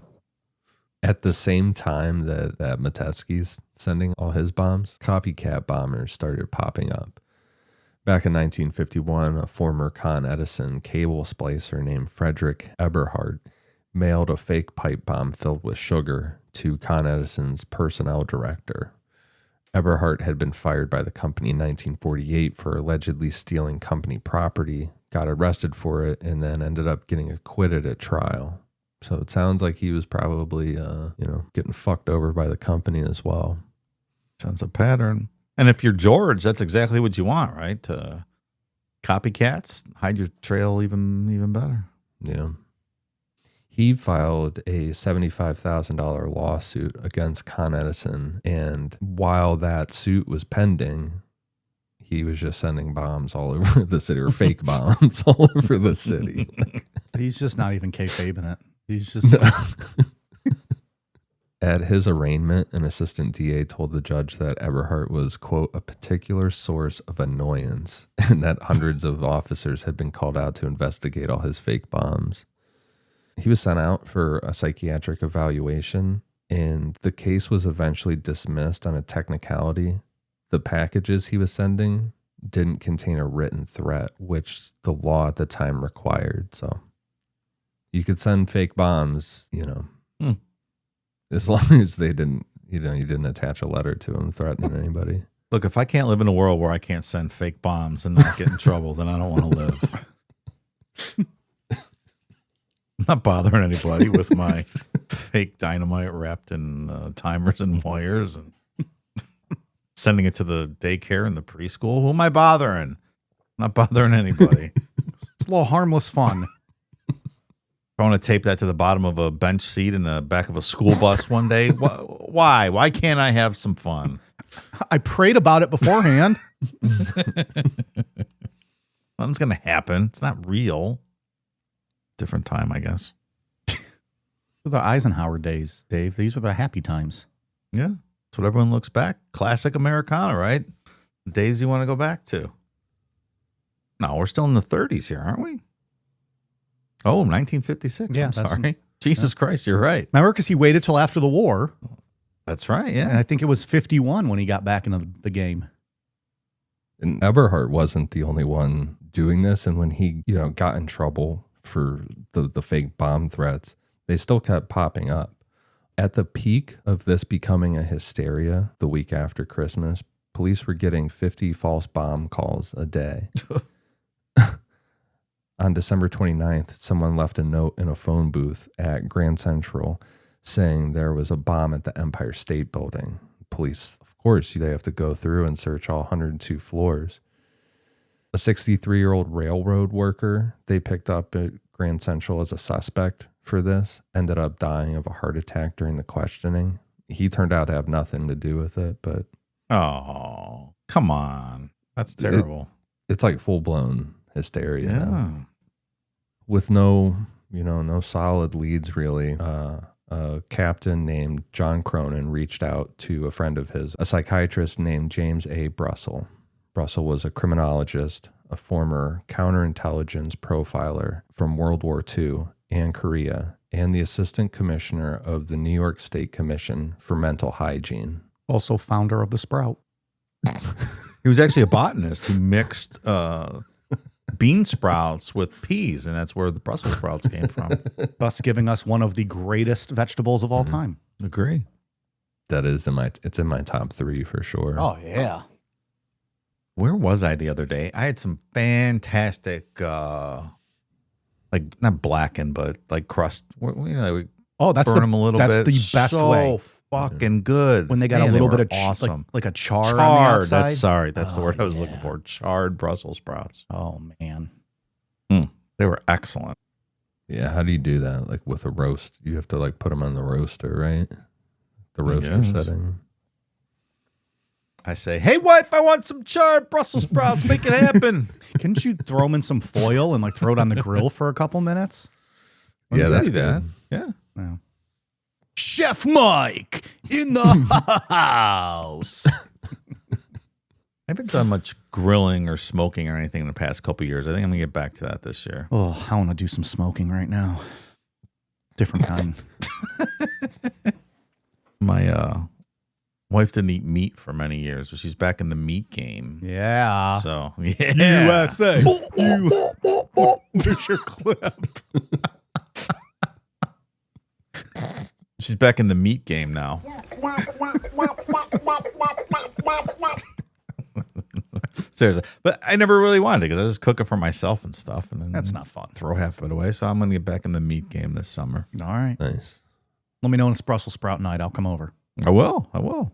At the same time that Metesky's sending all his bombs, copycat bombers started popping up. Back in 1951, a former Con Edison cable splicer named Frederick Eberhardt mailed a fake pipe bomb filled with sugar to Con Edison's personnel director. Eberhardt had been fired by the company in 1948 for allegedly stealing company property, got arrested for it, and then ended up getting acquitted at trial. So it sounds like he was probably, getting fucked over by the company as well. Sounds a pattern. And if you're George, that's exactly what you want, right? Copycats, hide your trail even better. Yeah. He filed a $75,000 lawsuit against Con Edison. And while that suit was pending, he was just sending bombs all over the city, or fake bombs all over the city. He's just not even kayfabing it. He's just... At his arraignment, an assistant DA told the judge that Eberhardt was, quote, a particular source of annoyance, and that hundreds of officers had been called out to investigate all his fake bombs. He was sent out for a psychiatric evaluation, and the case was eventually dismissed on a technicality. The packages he was sending didn't contain a written threat, which the law at the time required. So you could send fake bombs, as long as they didn't, you didn't attach a letter to them threatening anybody. Look, if I can't live in a world where I can't send fake bombs and not get in trouble, then I don't want to live. I'm not bothering anybody with my fake dynamite wrapped in timers and wires and sending it to the daycare and the preschool. Who am I bothering? I'm not bothering anybody. It's a little harmless fun. I want to tape that to the bottom of a bench seat in the back of a school bus one day. Why? Why can't I have some fun? I prayed about it beforehand. Nothing's going to happen. It's not real. Different time, I guess. The Eisenhower days, Dave. These were the happy times. Yeah. That's what everyone looks back. Classic Americana, right? The days you want to go back to. No, we're still in the 30s here, aren't we? Oh, 1956. Yeah, I'm sorry. Jesus Christ, you're right. Remember, because he waited till after the war. That's right, And yeah. I think it was 51 when he got back into the game. And Eberhard wasn't the only one doing this. And when he, got in trouble for the fake bomb threats, they still kept popping up. At the peak of this becoming a hysteria the week after Christmas, police were getting 50 false bomb calls a day. On December 29th, someone left a note in a phone booth at Grand Central saying there was a bomb at the Empire State Building. Police, of course, they have to go through and search all 102 floors. A 63-year-old railroad worker they picked up at Grand Central as a suspect for this ended up dying of a heart attack during the questioning. He turned out to have nothing to do with it, but... Oh, come on. That's terrible. It's like full-blown hysteria. Yeah. Now. With no solid leads, really. A captain named John Cronin reached out to a friend of his, a psychiatrist named James A. Brussel. Brussel was a criminologist, a former counterintelligence profiler from World War II and Korea, and the assistant commissioner of the New York State Commission for Mental Hygiene. Also founder of the Sprout. He was actually a botanist who mixed bean sprouts with peas, and that's where the Brussels sprouts came from. Thus giving us one of the greatest vegetables of all time. Agree. That is it's in my top 3 for sure. Oh, yeah. Where was I the other day? I had some fantastic, like not blackened, but like crust. We That's burn them a little that's bit. the best so way. Fucking good. When they got a Man, little they bit were of awesome. like a char on the Charred. outside. That's the word I was looking for. Charred Brussels sprouts. Oh, man. They were excellent. Yeah, how do you do that? Like with a roast, you have to like put them on the roaster, right? The roaster Yes. setting. I say, hey, wife, I want some charred Brussels sprouts. Make it happen. Couldn't you throw them in some foil and like throw it on the grill for a couple minutes? Yeah, that's Do that. good. Yeah. Yeah. Chef Mike in the house. I haven't done much grilling or smoking or anything in the past couple of years. I think I'm going to get back to that this year. Oh, I want to do some smoking right now. Different kind. My wife didn't eat meat for many years, but she's back in the meat game. Yeah. So, yeah. USA. There's your clip. She's back in the meat game now. Seriously. But I never really wanted it because I just cook it for myself and stuff. And then That's not fun. Throw half of it away. So I'm going to get back in the meat game this summer. All right. Nice. Let me know when it's Brussels sprout night. I'll come over. I will.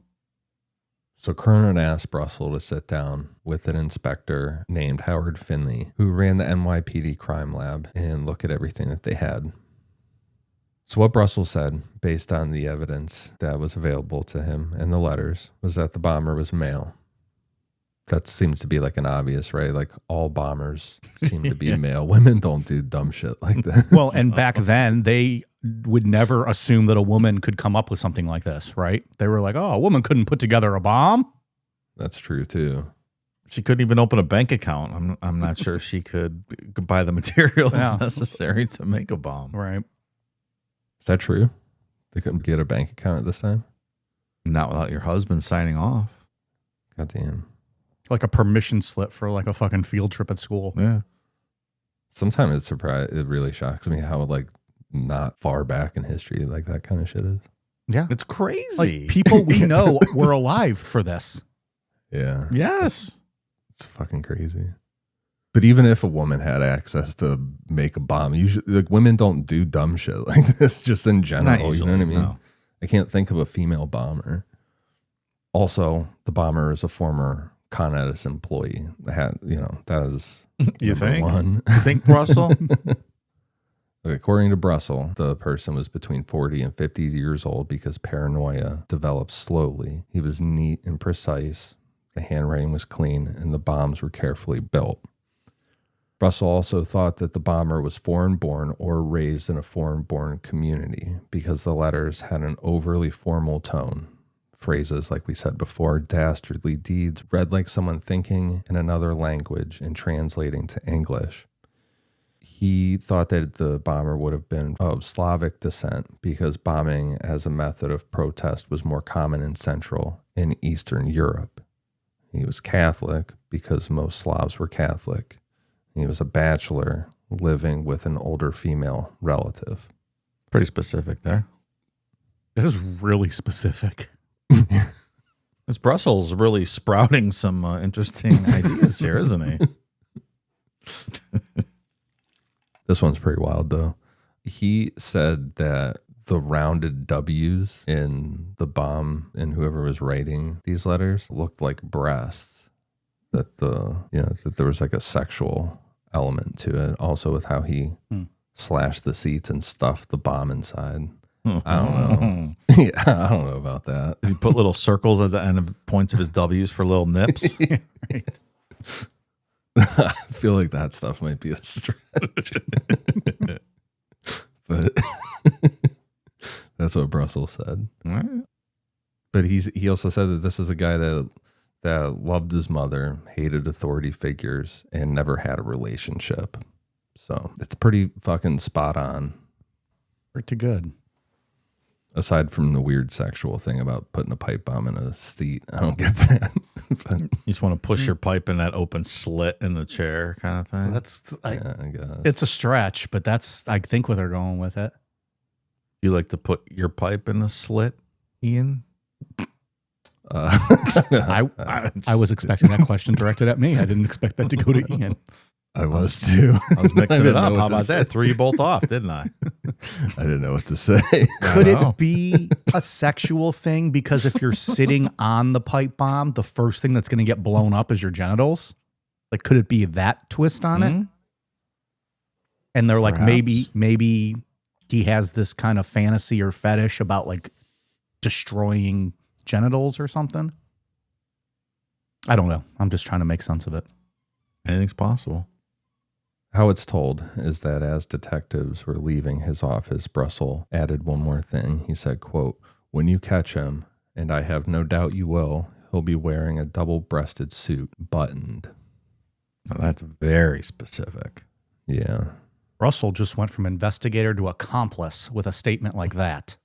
So Cronin asked Brussel to sit down with an inspector named Howard Finley, who ran the NYPD crime lab, and look at everything that they had. So what Brussel said, based on the evidence that was available to him and the letters, was that the bomber was male. That seems to be like an obvious, right? Like all bombers seem to be male. Women don't do dumb shit like that. Well, and back then, they would never assume that a woman could come up with something like this, right? They were like, oh, a woman couldn't put together a bomb? That's true, too. She couldn't even open a bank account. I'm not sure she could buy the materials necessary to make a bomb. Right. Is that true? They couldn't get a bank account at this time? Not without your husband signing off. God damn. Like a permission slip for like a fucking field trip at school. Yeah. Sometimes it really shocks me how like not far back in history like that kind of shit is. Yeah. It's crazy. Like people we know were alive for this. Yeah. Yes. It's fucking crazy. But even if a woman had access to make a bomb, usually like women don't do dumb shit like this just in general. You know what I mean? No. I can't think of a female bomber. Also, the bomber is a former Con Edison employee. That is You number think? one. You think, Brussel? According to Brussel, the person was between 40 and 50 years old because paranoia developed slowly. He was neat and precise. The handwriting was clean, and the bombs were carefully built. Brussel also thought that the bomber was foreign-born or raised in a foreign-born community because the letters had an overly formal tone. Phrases, like we said before, dastardly deeds, read like someone thinking in another language and translating to English. He thought that the bomber would have been of Slavic descent because bombing as a method of protest was more common in Central and Eastern Europe. He was Catholic because most Slavs were Catholic. He was a bachelor living with an older female relative. Pretty specific there. That is really specific. This Brussels really sprouting some interesting ideas here, isn't he? This one's pretty wild, though. He said that the rounded W's in the bomb and whoever was writing these letters looked like breasts. That that there was like a sexual element to it. Also with how he slashed the seats and stuffed the bomb inside. I don't know. Yeah, I don't know about that. Did he put little circles at the end of points of his W's for little nips? Right. I feel like that stuff might be a stretch. But that's what Brussel said. Right. But he also said that this is a guy that loved his mother, hated authority figures, and never had a relationship. So it's pretty fucking spot on. Pretty good. Aside from the weird sexual thing about putting a pipe bomb in a seat. I don't get that. But, You just want to push your pipe in that open slit in the chair kind of thing. I guess. It's a stretch, but that's, I think, where they're going with it. You like to put your pipe in a slit, Ian? I was expecting that question directed at me. I didn't expect that to go to Ian. I was too. I was mixing didn't it up. know what How to about say. that? Threw you both off, didn't I? I didn't know what to say. Could know. it be a sexual thing? Because if you're sitting on the pipe bomb, the first thing that's going to get blown up is your genitals. Like, could it be that twist on it? And they're like, Perhaps. maybe he has this kind of fantasy or fetish about like destroying genitals or something. I don't know. I'm just trying to make sense of it. Anything's possible. How it's told is that as detectives were leaving his office, Brussel added one more thing. He said, quote, "When you catch him, and I have no doubt you will, he'll be wearing a double-breasted suit, buttoned." Now, that's very specific. Yeah. Russell just went from investigator to accomplice with a statement like that.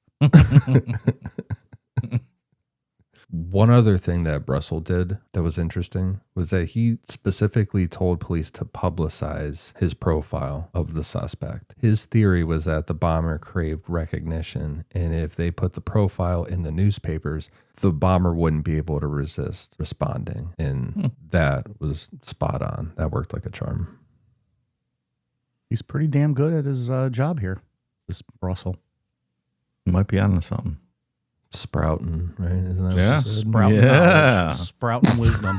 One other thing that Brussel did that was interesting was that he specifically told police to publicize his profile of the suspect. His theory was that the bomber craved recognition, and if they put the profile in the newspapers, the bomber wouldn't be able to resist responding. And that was spot on. That worked like a charm. He's pretty damn good at his job here, this Brussel. You might be onto something. Sprouting, right? Isn't that Yeah. what it said? Sprouting knowledge, sprouting wisdom.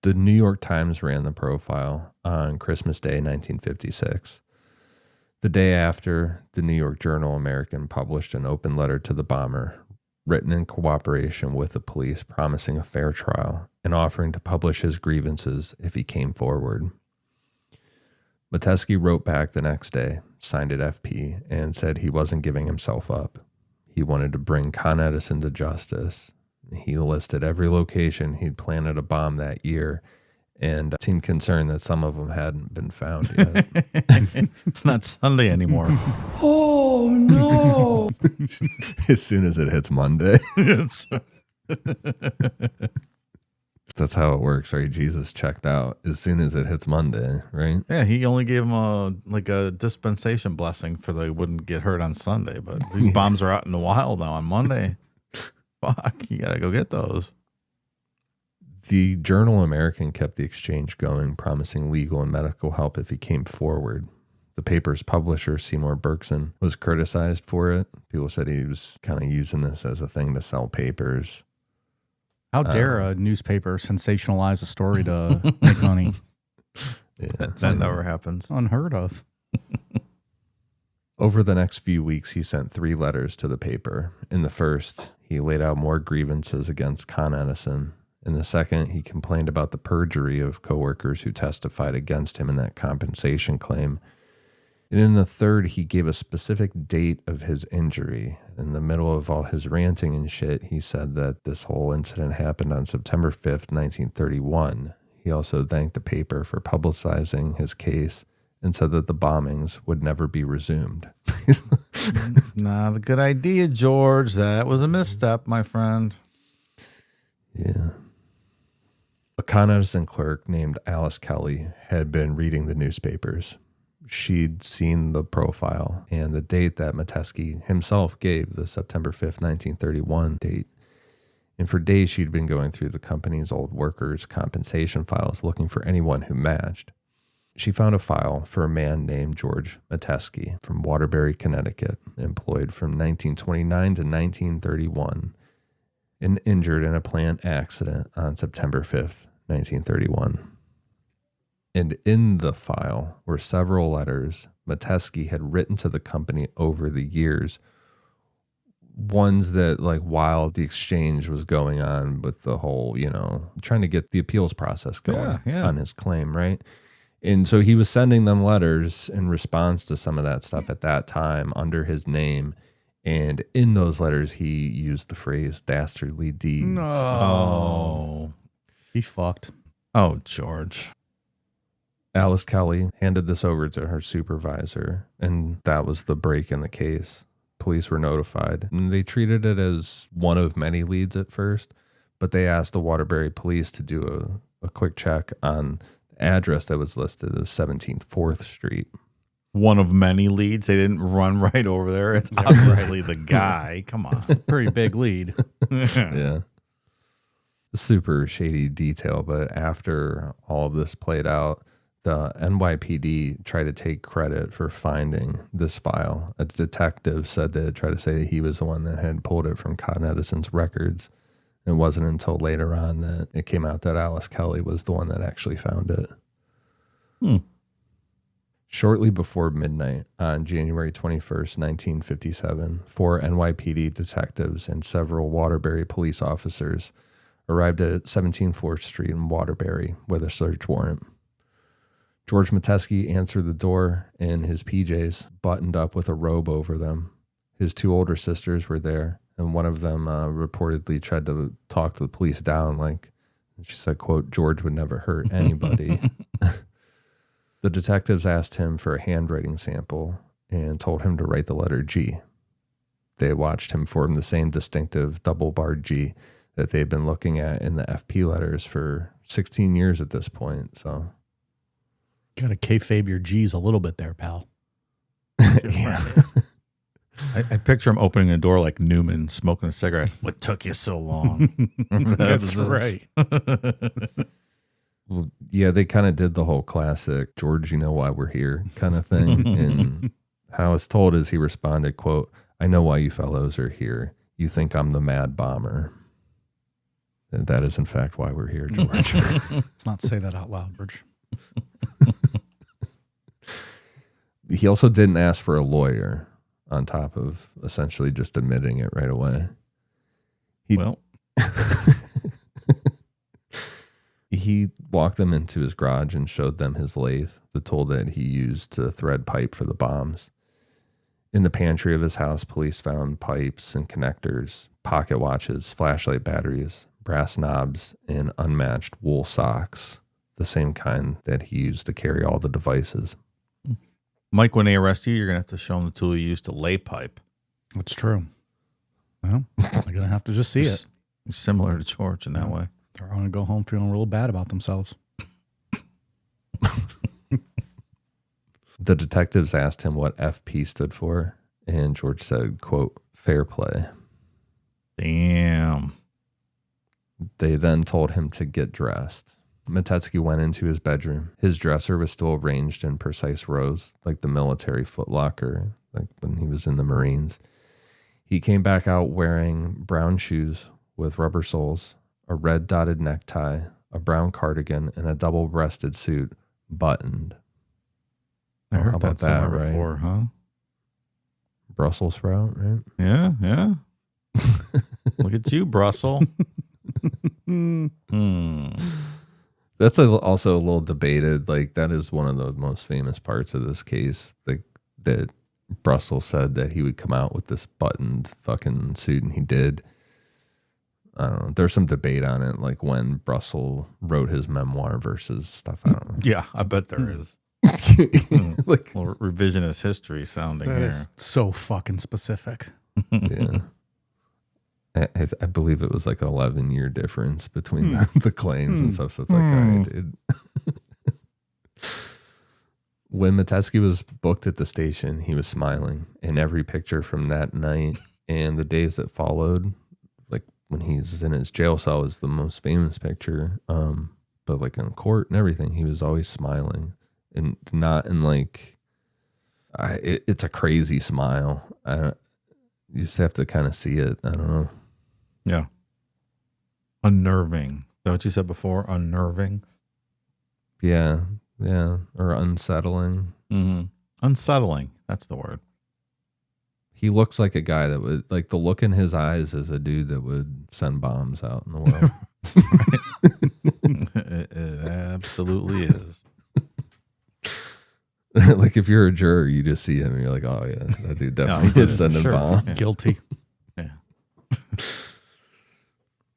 The New York Times ran the profile on Christmas Day, 1956. The day after, the New York Journal-American published an open letter to the bomber, written in cooperation with the police, promising a fair trial and offering to publish his grievances if he came forward. Metesky wrote back the next day, signed it FP, and said he wasn't giving himself up. He wanted to bring Con Edison to justice. He listed every location he'd planted a bomb that year and seemed concerned that some of them hadn't been found yet. It's not Sunday anymore. Oh, no. As soon as it hits Monday. That's how it works, right? Jesus checked out as soon as it hits Monday, right? Yeah, he only gave him a dispensation blessing for they wouldn't get hurt on Sunday. But these bombs are out in the wild now on Monday. Fuck, you gotta go get those. The Journal-American kept the exchange going, promising legal and medical help if he came forward. The paper's publisher, Seymour Berkson, was criticized for it. People said he was kind of using this as a thing to sell papers. How dare a newspaper sensationalize a story to make money? Yeah, That never happens. Unheard of. Over the next few weeks, he sent 3 letters to the paper. In the first, he laid out more grievances against Con Edison. In the second, he complained about the perjury of coworkers who testified against him in that compensation claim. And in the third, he gave a specific date of his injury. In the middle of all his ranting and shit, he said that this whole incident happened on September 5th, 1931. He also thanked the paper for publicizing his case and said that the bombings would never be resumed. Not a good idea, George. That was a misstep, my friend. Yeah. A Con Edison clerk named Alice Kelly had been reading the newspapers. She'd seen the profile and the date that Metesky himself gave, the September 5th, 1931 date. And for days, she'd been going through the company's old workers' compensation files looking for anyone who matched. She found a file for a man named George Metesky from Waterbury, Connecticut, employed from 1929 to 1931 and injured in a plant accident on September 5th, 1931. And in the file were several letters Metesky had written to the company over the years, ones that, like, while the exchange was going on with the whole, trying to get the appeals process going on his claim, right? And so he was sending them letters in response to some of that stuff at that time under his name. And in those letters, he used the phrase dastardly deeds. No. Oh. He fucked. Oh, George. Alice Kelly handed this over to her supervisor, and that was the break in the case. Police were notified, and they treated it as one of many leads at first, but they asked the Waterbury police to do a quick check on the address that was listed as 17th 4th Street. One of many leads. They didn't run right over there. It's obviously the guy. Come on. Pretty big lead. Yeah. Super shady detail, but after all of this played out, the NYPD tried to take credit for finding this file. A detective said that tried to say that he was the one that had pulled it from Con Edison's records. It wasn't until later on that it came out that Alice Kelly was the one that actually found it. Shortly before midnight on January 21st, 1957, 4 NYPD detectives and several Waterbury police officers arrived at 17 4th Street in Waterbury with a search warrant. George Metesky answered the door in his PJs, buttoned up with a robe over them. His 2 older sisters were there, and one of them reportedly tried to talk the police down. She said, quote, George would never hurt anybody. The detectives asked him for a handwriting sample and told him to write the letter G. They watched him form the same distinctive double-barred G that they'd been looking at in the FP letters for 16 years at this point, so... Got to kayfabe your G's a little bit there, pal. Yeah. I picture him opening a door like Newman, smoking a cigarette. What took you so long? That's right. Well, yeah, they kind of did the whole classic, George, you know why we're here kind of thing. And how it's told is he responded, quote, I know why you fellows are here. You think I'm the mad bomber. And that is, in fact, why we're here, George. Let's not say that out loud, George. He also didn't ask for a lawyer on top of essentially just admitting it right away. He walked them into his garage and showed them his lathe, the tool that he used to thread pipe for the bombs. In the pantry of his house, police found pipes and connectors, pocket watches, flashlight batteries, brass knobs, and unmatched wool socks, the same kind that he used to carry all the devices. Mike, when they arrest you, you're going to have to show them the tool you used to lay pipe. That's true. Well, they're going to have to just see it. Similar to George in that way. They're going to go home feeling real bad about themselves. The detectives asked him what FP stood for, and George said, quote, fair play. Damn. They then told him to get dressed. Metesky went into his bedroom. His dresser was still arranged in precise rows, like the military footlocker, like when he was in the Marines. He came back out wearing brown shoes with rubber soles, a red dotted necktie, a brown cardigan, and a double-breasted suit, buttoned. I heard how about that, right? Before, huh? Brussels sprout, right? Yeah. Look at you, Brussel. That's also a little debated. Like, that is one of the most famous parts of this case. Like, that Brussel said that he would come out with this buttoned fucking suit, and he did. I don't know. There's some debate on it, like when Brussel wrote his memoir versus stuff. I don't know. Yeah, I bet there is. Like, Well, revisionist history sounding That here. is so fucking specific. yeah. I believe it was like an 11-year difference between the claims and stuff. So it's like, all right, dude. When Metesky was booked at the station, he was smiling. In every picture from that night and the days that followed, like when he's in his jail cell is the most famous picture. But like in court and everything, he was always smiling, and not in like, it's a crazy smile. You just have to kind of see it. I don't know. Yeah. Unnerving. Is that what you said before? Unnerving? Yeah. Yeah. Or unsettling. Mm-hmm. Unsettling. That's the word. He looks like a guy that would, like, the look in his eyes is a dude that would send bombs out in the world. It absolutely is. Like, if you're a juror, you just see him and you're like, oh, yeah, that dude definitely was sending bombs. Yeah. Guilty. Yeah.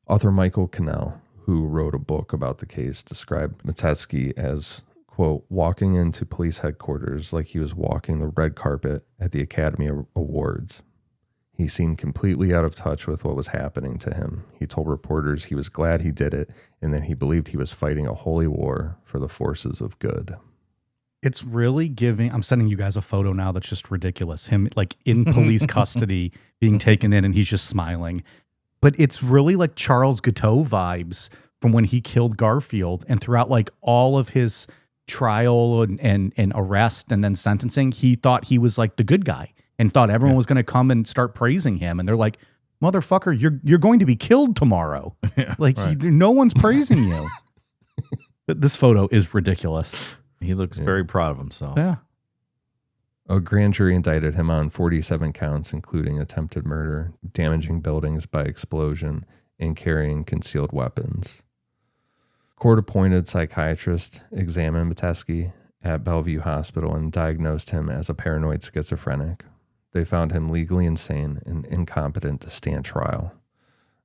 Author Michael Cannell, who wrote a book about the case, described Metesky as, quote, walking into police headquarters like he was walking the red carpet at the Academy Awards. He seemed completely out of touch with what was happening to him. He told reporters he was glad he did it and that he believed he was fighting a holy war for the forces of good. It's really giving. I'm sending you guys a photo now that's just ridiculous. Him like in police custody being taken in and he's just smiling. But it's really like Charles Guiteau vibes from when he killed Garfield, and throughout like all of his trial and arrest and then sentencing, he thought he was like the good guy and thought everyone was going to come and start praising him. And they're like, motherfucker, you're going to be killed tomorrow. Like right. no one's praising you. But this photo is ridiculous. He looks very proud of himself. Yeah. A grand jury indicted him on 47 counts, including attempted murder, damaging buildings by explosion, and carrying concealed weapons. Court-appointed psychiatrist examined Metesky at Bellevue Hospital and diagnosed him as a paranoid schizophrenic. They found him legally insane and incompetent to stand trial.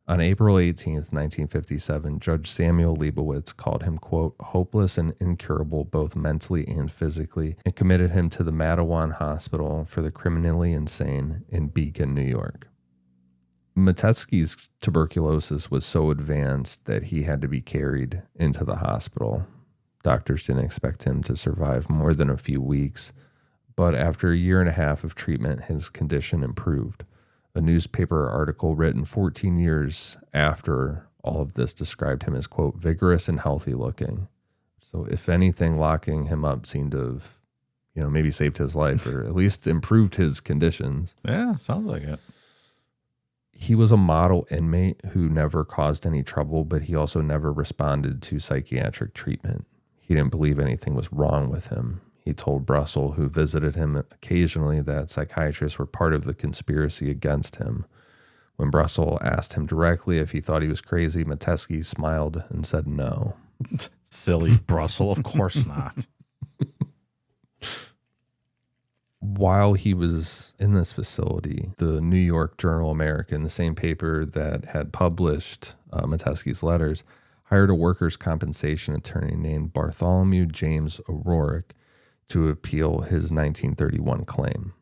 On April 18th, 1957, Judge Samuel Leibowitz called him, quote, hopeless and incurable both mentally and physically, and committed him to the Mattawan Hospital for the Criminally Insane in Beacon, New York. Metesky's tuberculosis was so advanced that he had to be carried into the hospital. Doctors didn't expect him to survive more than a few weeks, but after a year and a half of treatment, his condition improved. A newspaper article written 14 years after all of this described him as, quote, vigorous and healthy looking. So if anything, locking him up seemed to have, maybe saved his life or at least improved his conditions. Yeah, sounds like it. He was a model inmate who never caused any trouble, but he also never responded to psychiatric treatment. He didn't believe anything was wrong with him. He told Brussel, who visited him occasionally, that psychiatrists were part of the conspiracy against him. When Brussel asked him directly if he thought he was crazy, Metesky smiled and said no. Silly Brussel, of course not. While he was in this facility, the New York Journal-American, the same paper that had published Metesky's letters, hired a workers' compensation attorney named Bartholomew James O'Rourke to appeal his 1931 claim.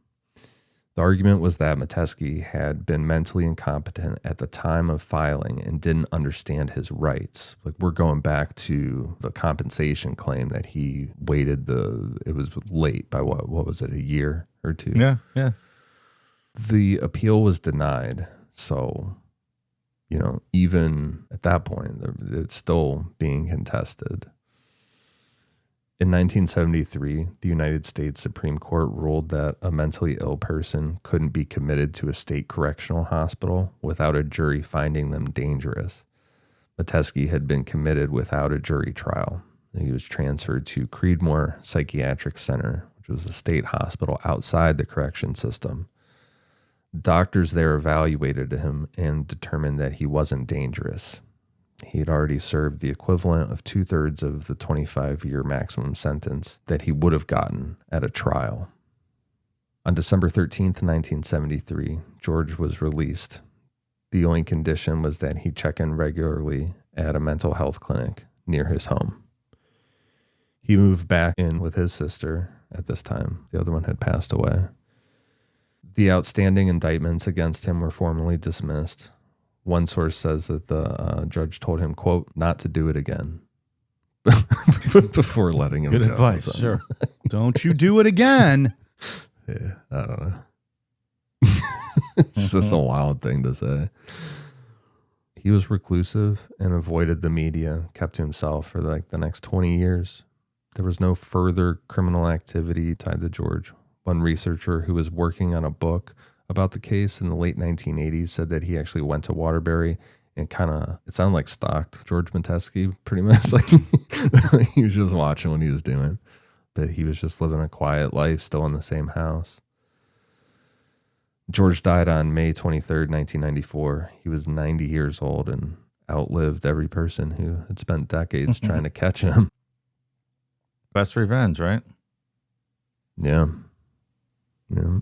The argument was that Metesky had been mentally incompetent at the time of filing and didn't understand his rights. Like, we're going back to the compensation claim that he waited it was late by what was it, a year or two? Yeah. The appeal was denied. So, even at that point, it's still being contested. In 1973, the United States Supreme Court ruled that a mentally ill person couldn't be committed to a state correctional hospital without a jury finding them dangerous. Metesky had been committed without a jury trial. He was transferred to Creedmoor Psychiatric Center, which was a state hospital outside the correction system. Doctors there evaluated him and determined that he wasn't dangerous. He had already served the equivalent of 2/3 of the 25-year maximum sentence that he would have gotten at a trial. On December 13th, 1973, George was released. The only condition was that he check in regularly at a mental health clinic near his home. He moved back in with his sister at this time. The other one had passed away. The outstanding indictments against him were formally dismissed. One source says that the judge told him, quote, not to do it again before letting him go. Good advice, sure. Don't you do it again. Yeah, I don't know. It's just a wild thing to say. He was reclusive and avoided the media, kept to himself for like the next 20 years. There was no further criminal activity tied to George. One researcher who was working on a book about the case in the late 1980s said that he actually went to Waterbury and kind of, it sounded like stalked George Metesky pretty much. Like he was just watching what he was doing. But he was just living a quiet life, still in the same house. George died on May 23rd, 1994. He was 90 years old and outlived every person who had spent decades trying to catch him. Best revenge, right? Yeah. Yeah.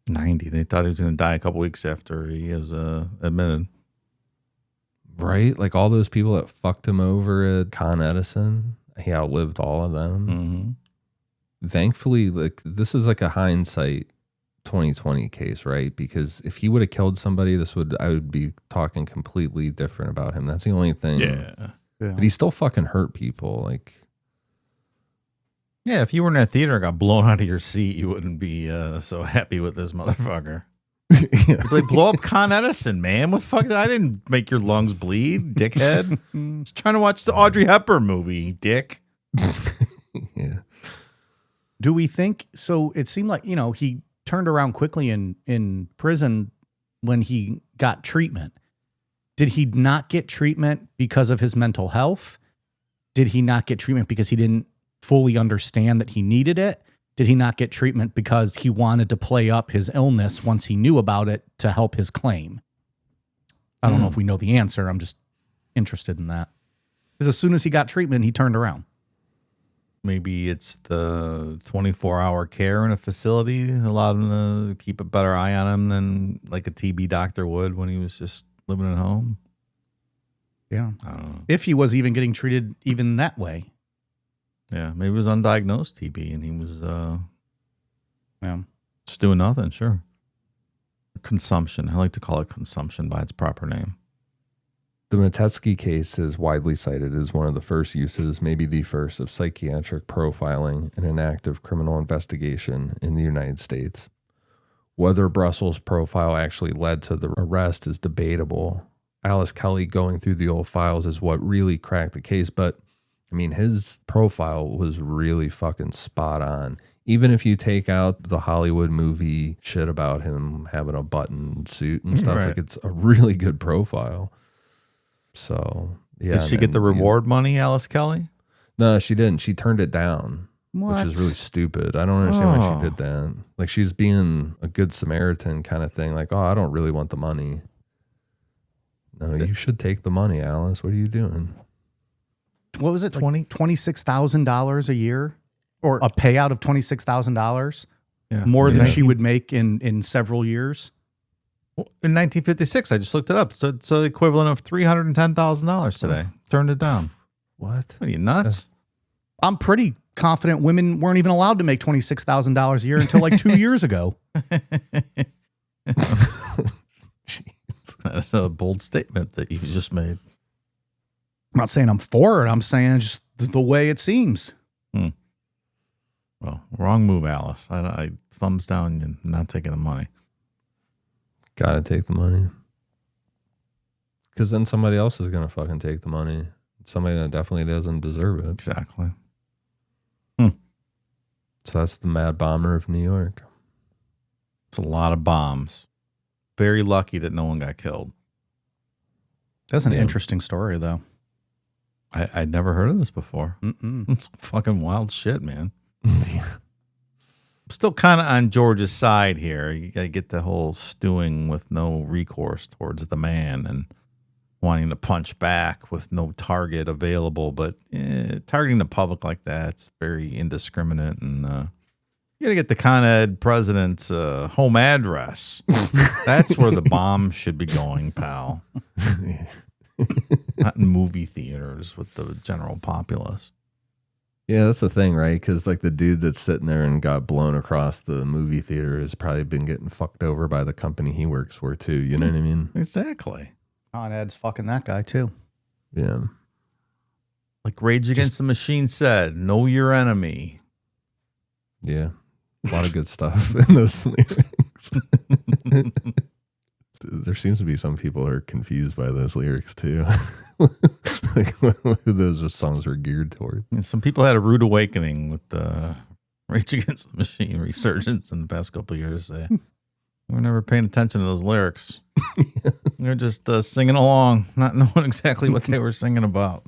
90. They thought he was going to die a couple weeks after he was admitted. Right? Like all those people that fucked him over at Con Edison, he outlived all of them. Mm-hmm. Thankfully, like this is like a hindsight 2020 case, right? Because if he would have killed somebody, I would be talking completely different about him. That's the only thing. Yeah. But he still fucking hurt people. Like, yeah, if you were in that theater and got blown out of your seat, you wouldn't be so happy with this motherfucker. Like, blow up Con Edison, man. What the fuck? I didn't make your lungs bleed, dickhead. I was trying to watch the Audrey Hepburn movie, dick. Yeah. Do we think, so it seemed like, he turned around quickly in prison when he got treatment. Did he not get treatment because of his mental health? Did he not get treatment because he didn't fully understand that he needed it? Did he not get treatment because he wanted to play up his illness once he knew about it to help his claim? I don't know if we know the answer. I'm just interested in that. Because as soon as he got treatment, he turned around. Maybe it's the 24-hour care in a facility allowed him to keep a better eye on him than like a TB doctor would when he was just living at home. Yeah. I don't know. If he was even getting treated even that way. Yeah, maybe it was undiagnosed TB and he was Yeah. just doing nothing, sure. Consumption. I like to call it consumption by its proper name. The Metesky case is widely cited as one of the first uses, maybe the first, of psychiatric profiling in an active criminal investigation in the United States. Whether Brussel's profile actually led to the arrest is debatable. Alice Kelly going through the old files is what really cracked the case, but I mean, his profile was really fucking spot on. Even if you take out the Hollywood movie shit about him having a button suit and stuff, Right. like it's a really good profile. So, yeah. Did she get the reward money, Alice Kelly? No, she didn't. She turned it down, What? which is really stupid. I don't understand why she did that. Like, she's being a good Samaritan kind of thing. Like, oh, I don't really want the money. No, you should take the money, Alice. What are you doing? What was it? $26,000 a year? Or a payout of $26,000? Yeah. More than Yeah. she would make in several years? In 1956, I just looked it up. So it's the equivalent of $310,000 today. Turned it down. What? What are you, nuts? I'm pretty confident women weren't even allowed to make $26,000 a year until like 2 years ago. That's a bold statement that you just made. I'm not saying I'm for it. I'm saying just the way it seems. Well, wrong move, Alice. I thumbs down. You're not taking the money. Gotta take the money. Because then somebody else is going to fucking take the money. Somebody that definitely doesn't deserve it. Exactly. So that's the Mad Bomber of New York. It's a lot of bombs. Very lucky that no one got killed. That's an Yeah. interesting story, though. I'd never heard of this before. Mm-mm. It's fucking wild shit, man. I'm still kind of on George's side here. You got to get the whole stewing with no recourse towards the man and wanting to punch back with no target available. But targeting the public like that's very indiscriminate and You gotta get the Con Ed president's home address. That's where the bomb should be going, pal. Not in movie theaters with the general populace. Yeah, that's the thing, right? Because like the dude that's sitting there and got blown across the movie theater has probably been getting fucked over by the company he works for too. You know what I mean? Exactly. Con Ed's fucking that guy too. Yeah. Like Rage Against the Machine said, know your enemy. Yeah. A lot of good stuff in those lyrics. There seems to be some people who are confused by those lyrics too. Like what those songs were geared toward. And some people had a rude awakening with the Rage Against the Machine resurgence in the past couple of years. They were never paying attention to those lyrics. They're just singing along, not knowing exactly what they were singing about.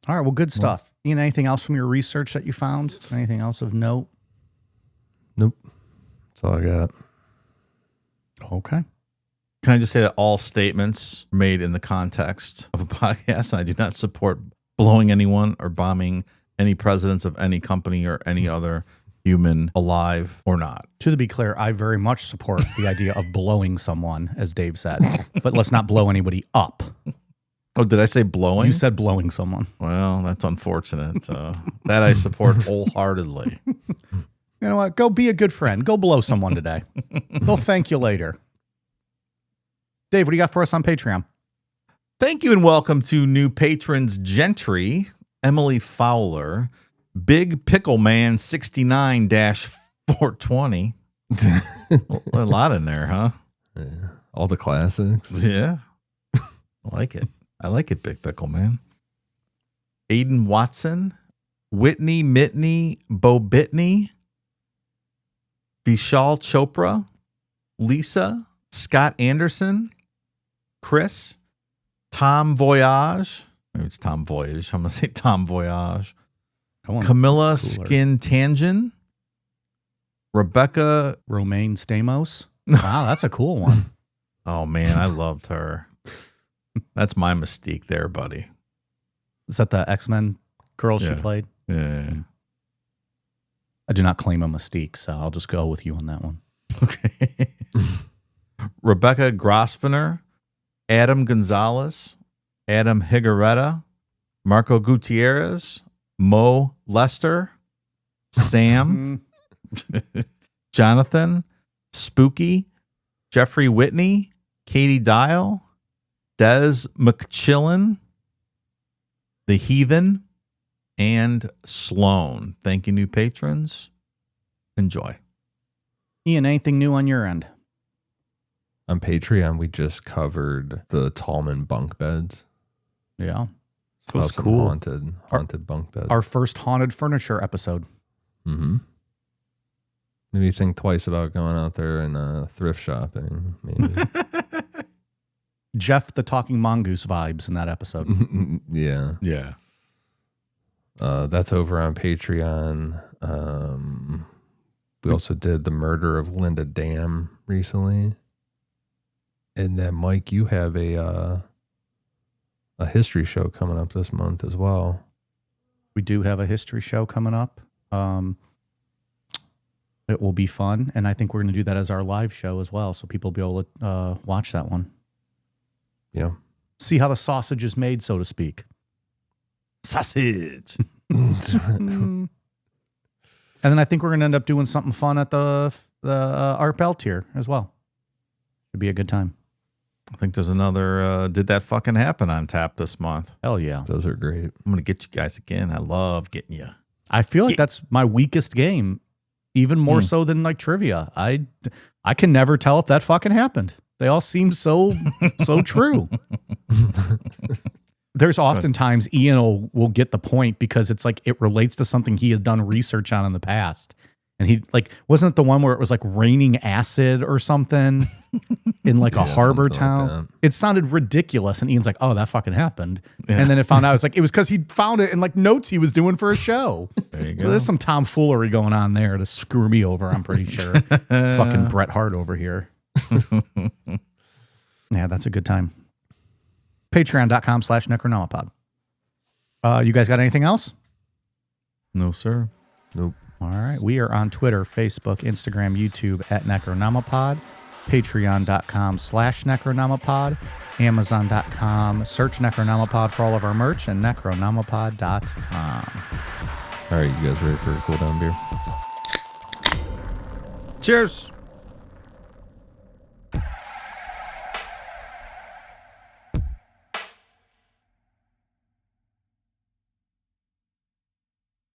All right, well, good stuff. Ian, anything else from your research that you found? Anything else of note? Nope. That's all I got. Okay. Can I just say that all statements made in the context of a podcast, I do not support blowing anyone or bombing any presidents of any company or any other human alive or not. To be clear, I very much support the idea of blowing someone, as Dave said, but let's not blow anybody up. Oh, did I say blowing? You said blowing someone. Well, that's unfortunate. That I support wholeheartedly. You know what? Go be a good friend. Go blow someone today. They'll thank you later. Dave, what do you got for us on Patreon? Thank you and welcome to new patrons Gentry, Emily Fowler, Big Pickle Man 69-420. A lot in there, huh? Yeah. All the classics. Yeah. I like it. I like it, Big Pickle Man. Aiden Watson, Whitney Mitney Bobitney, Vishal Chopra, Lisa, Scott Anderson, Chris, Tom Voyage. Maybe it's Tom Voyage. I'm going to say Tom Voyage. Camilla Skin Tangent, Rebecca Romaine Stamos. Wow, that's a cool one. Oh, man, I loved her. That's my Mystique there, buddy. Is that the X-Men girl she played? Yeah. I do not claim a Mystique, so I'll just go with you on that one. Okay. Rebecca Grosvenor, Adam Gonzalez, Adam Higaretta, Marco Gutierrez, Mo Lester, Sam, Jonathan, Spooky, Jeffrey Whitney, Katie Dial, Des McChillan, The Heathen, and Sloan. Thank you, new patrons. Enjoy. Ian, anything new on your end? On Patreon, we just covered the Tallman bunk beds. Yeah. That's cool. Haunted bunk beds. Our first haunted furniture episode. Mm-hmm. Maybe think twice about going out there and thrift shopping. Maybe. Jeff the Talking Mongoose vibes in that episode. Yeah. Yeah. That's over on Patreon. We also did the murder of Linda Dam recently. And then, Mike, you have a history show coming up this month as well. We do have a history show coming up. It will be fun, and I think we're going to do that as our live show as well, so people will be able to watch that one. Yeah. See how the sausage is made, so to speak. Sausage. And then I think we're going to end up doing something fun at the Art Bell tier as well. Should be a good time. I think there's another Did That Fucking Happen on tap this month. Hell yeah. Those are great. I'm going to get you guys again. I love getting you. I feel like that's my weakest game, even more so than like trivia. I can never tell if that fucking happened. They all seem so true. There's oftentimes Ian will get the point because it's like it relates to something he had done research on in the past. And he like, wasn't it the one where it was like raining acid or something in like a harbor town? Like it sounded ridiculous. And Ian's like, oh, that fucking happened. Yeah. And then it found out it's like, it was because he found it in like notes he was doing for a show. There you go. So there's some tomfoolery going on there to screw me over, I'm pretty sure. Fucking Bret Hart over here. Yeah, that's a good time. Patreon.com/Necronomipod. You guys got anything else? No, sir. Nope. All right. We are on Twitter, Facebook, Instagram, YouTube at Necronomipod, patreon.com/Necronomipod, amazon.com. Search Necronomipod for all of our merch, and necronomipod.com. All right, you guys ready for a cool down beer? Cheers.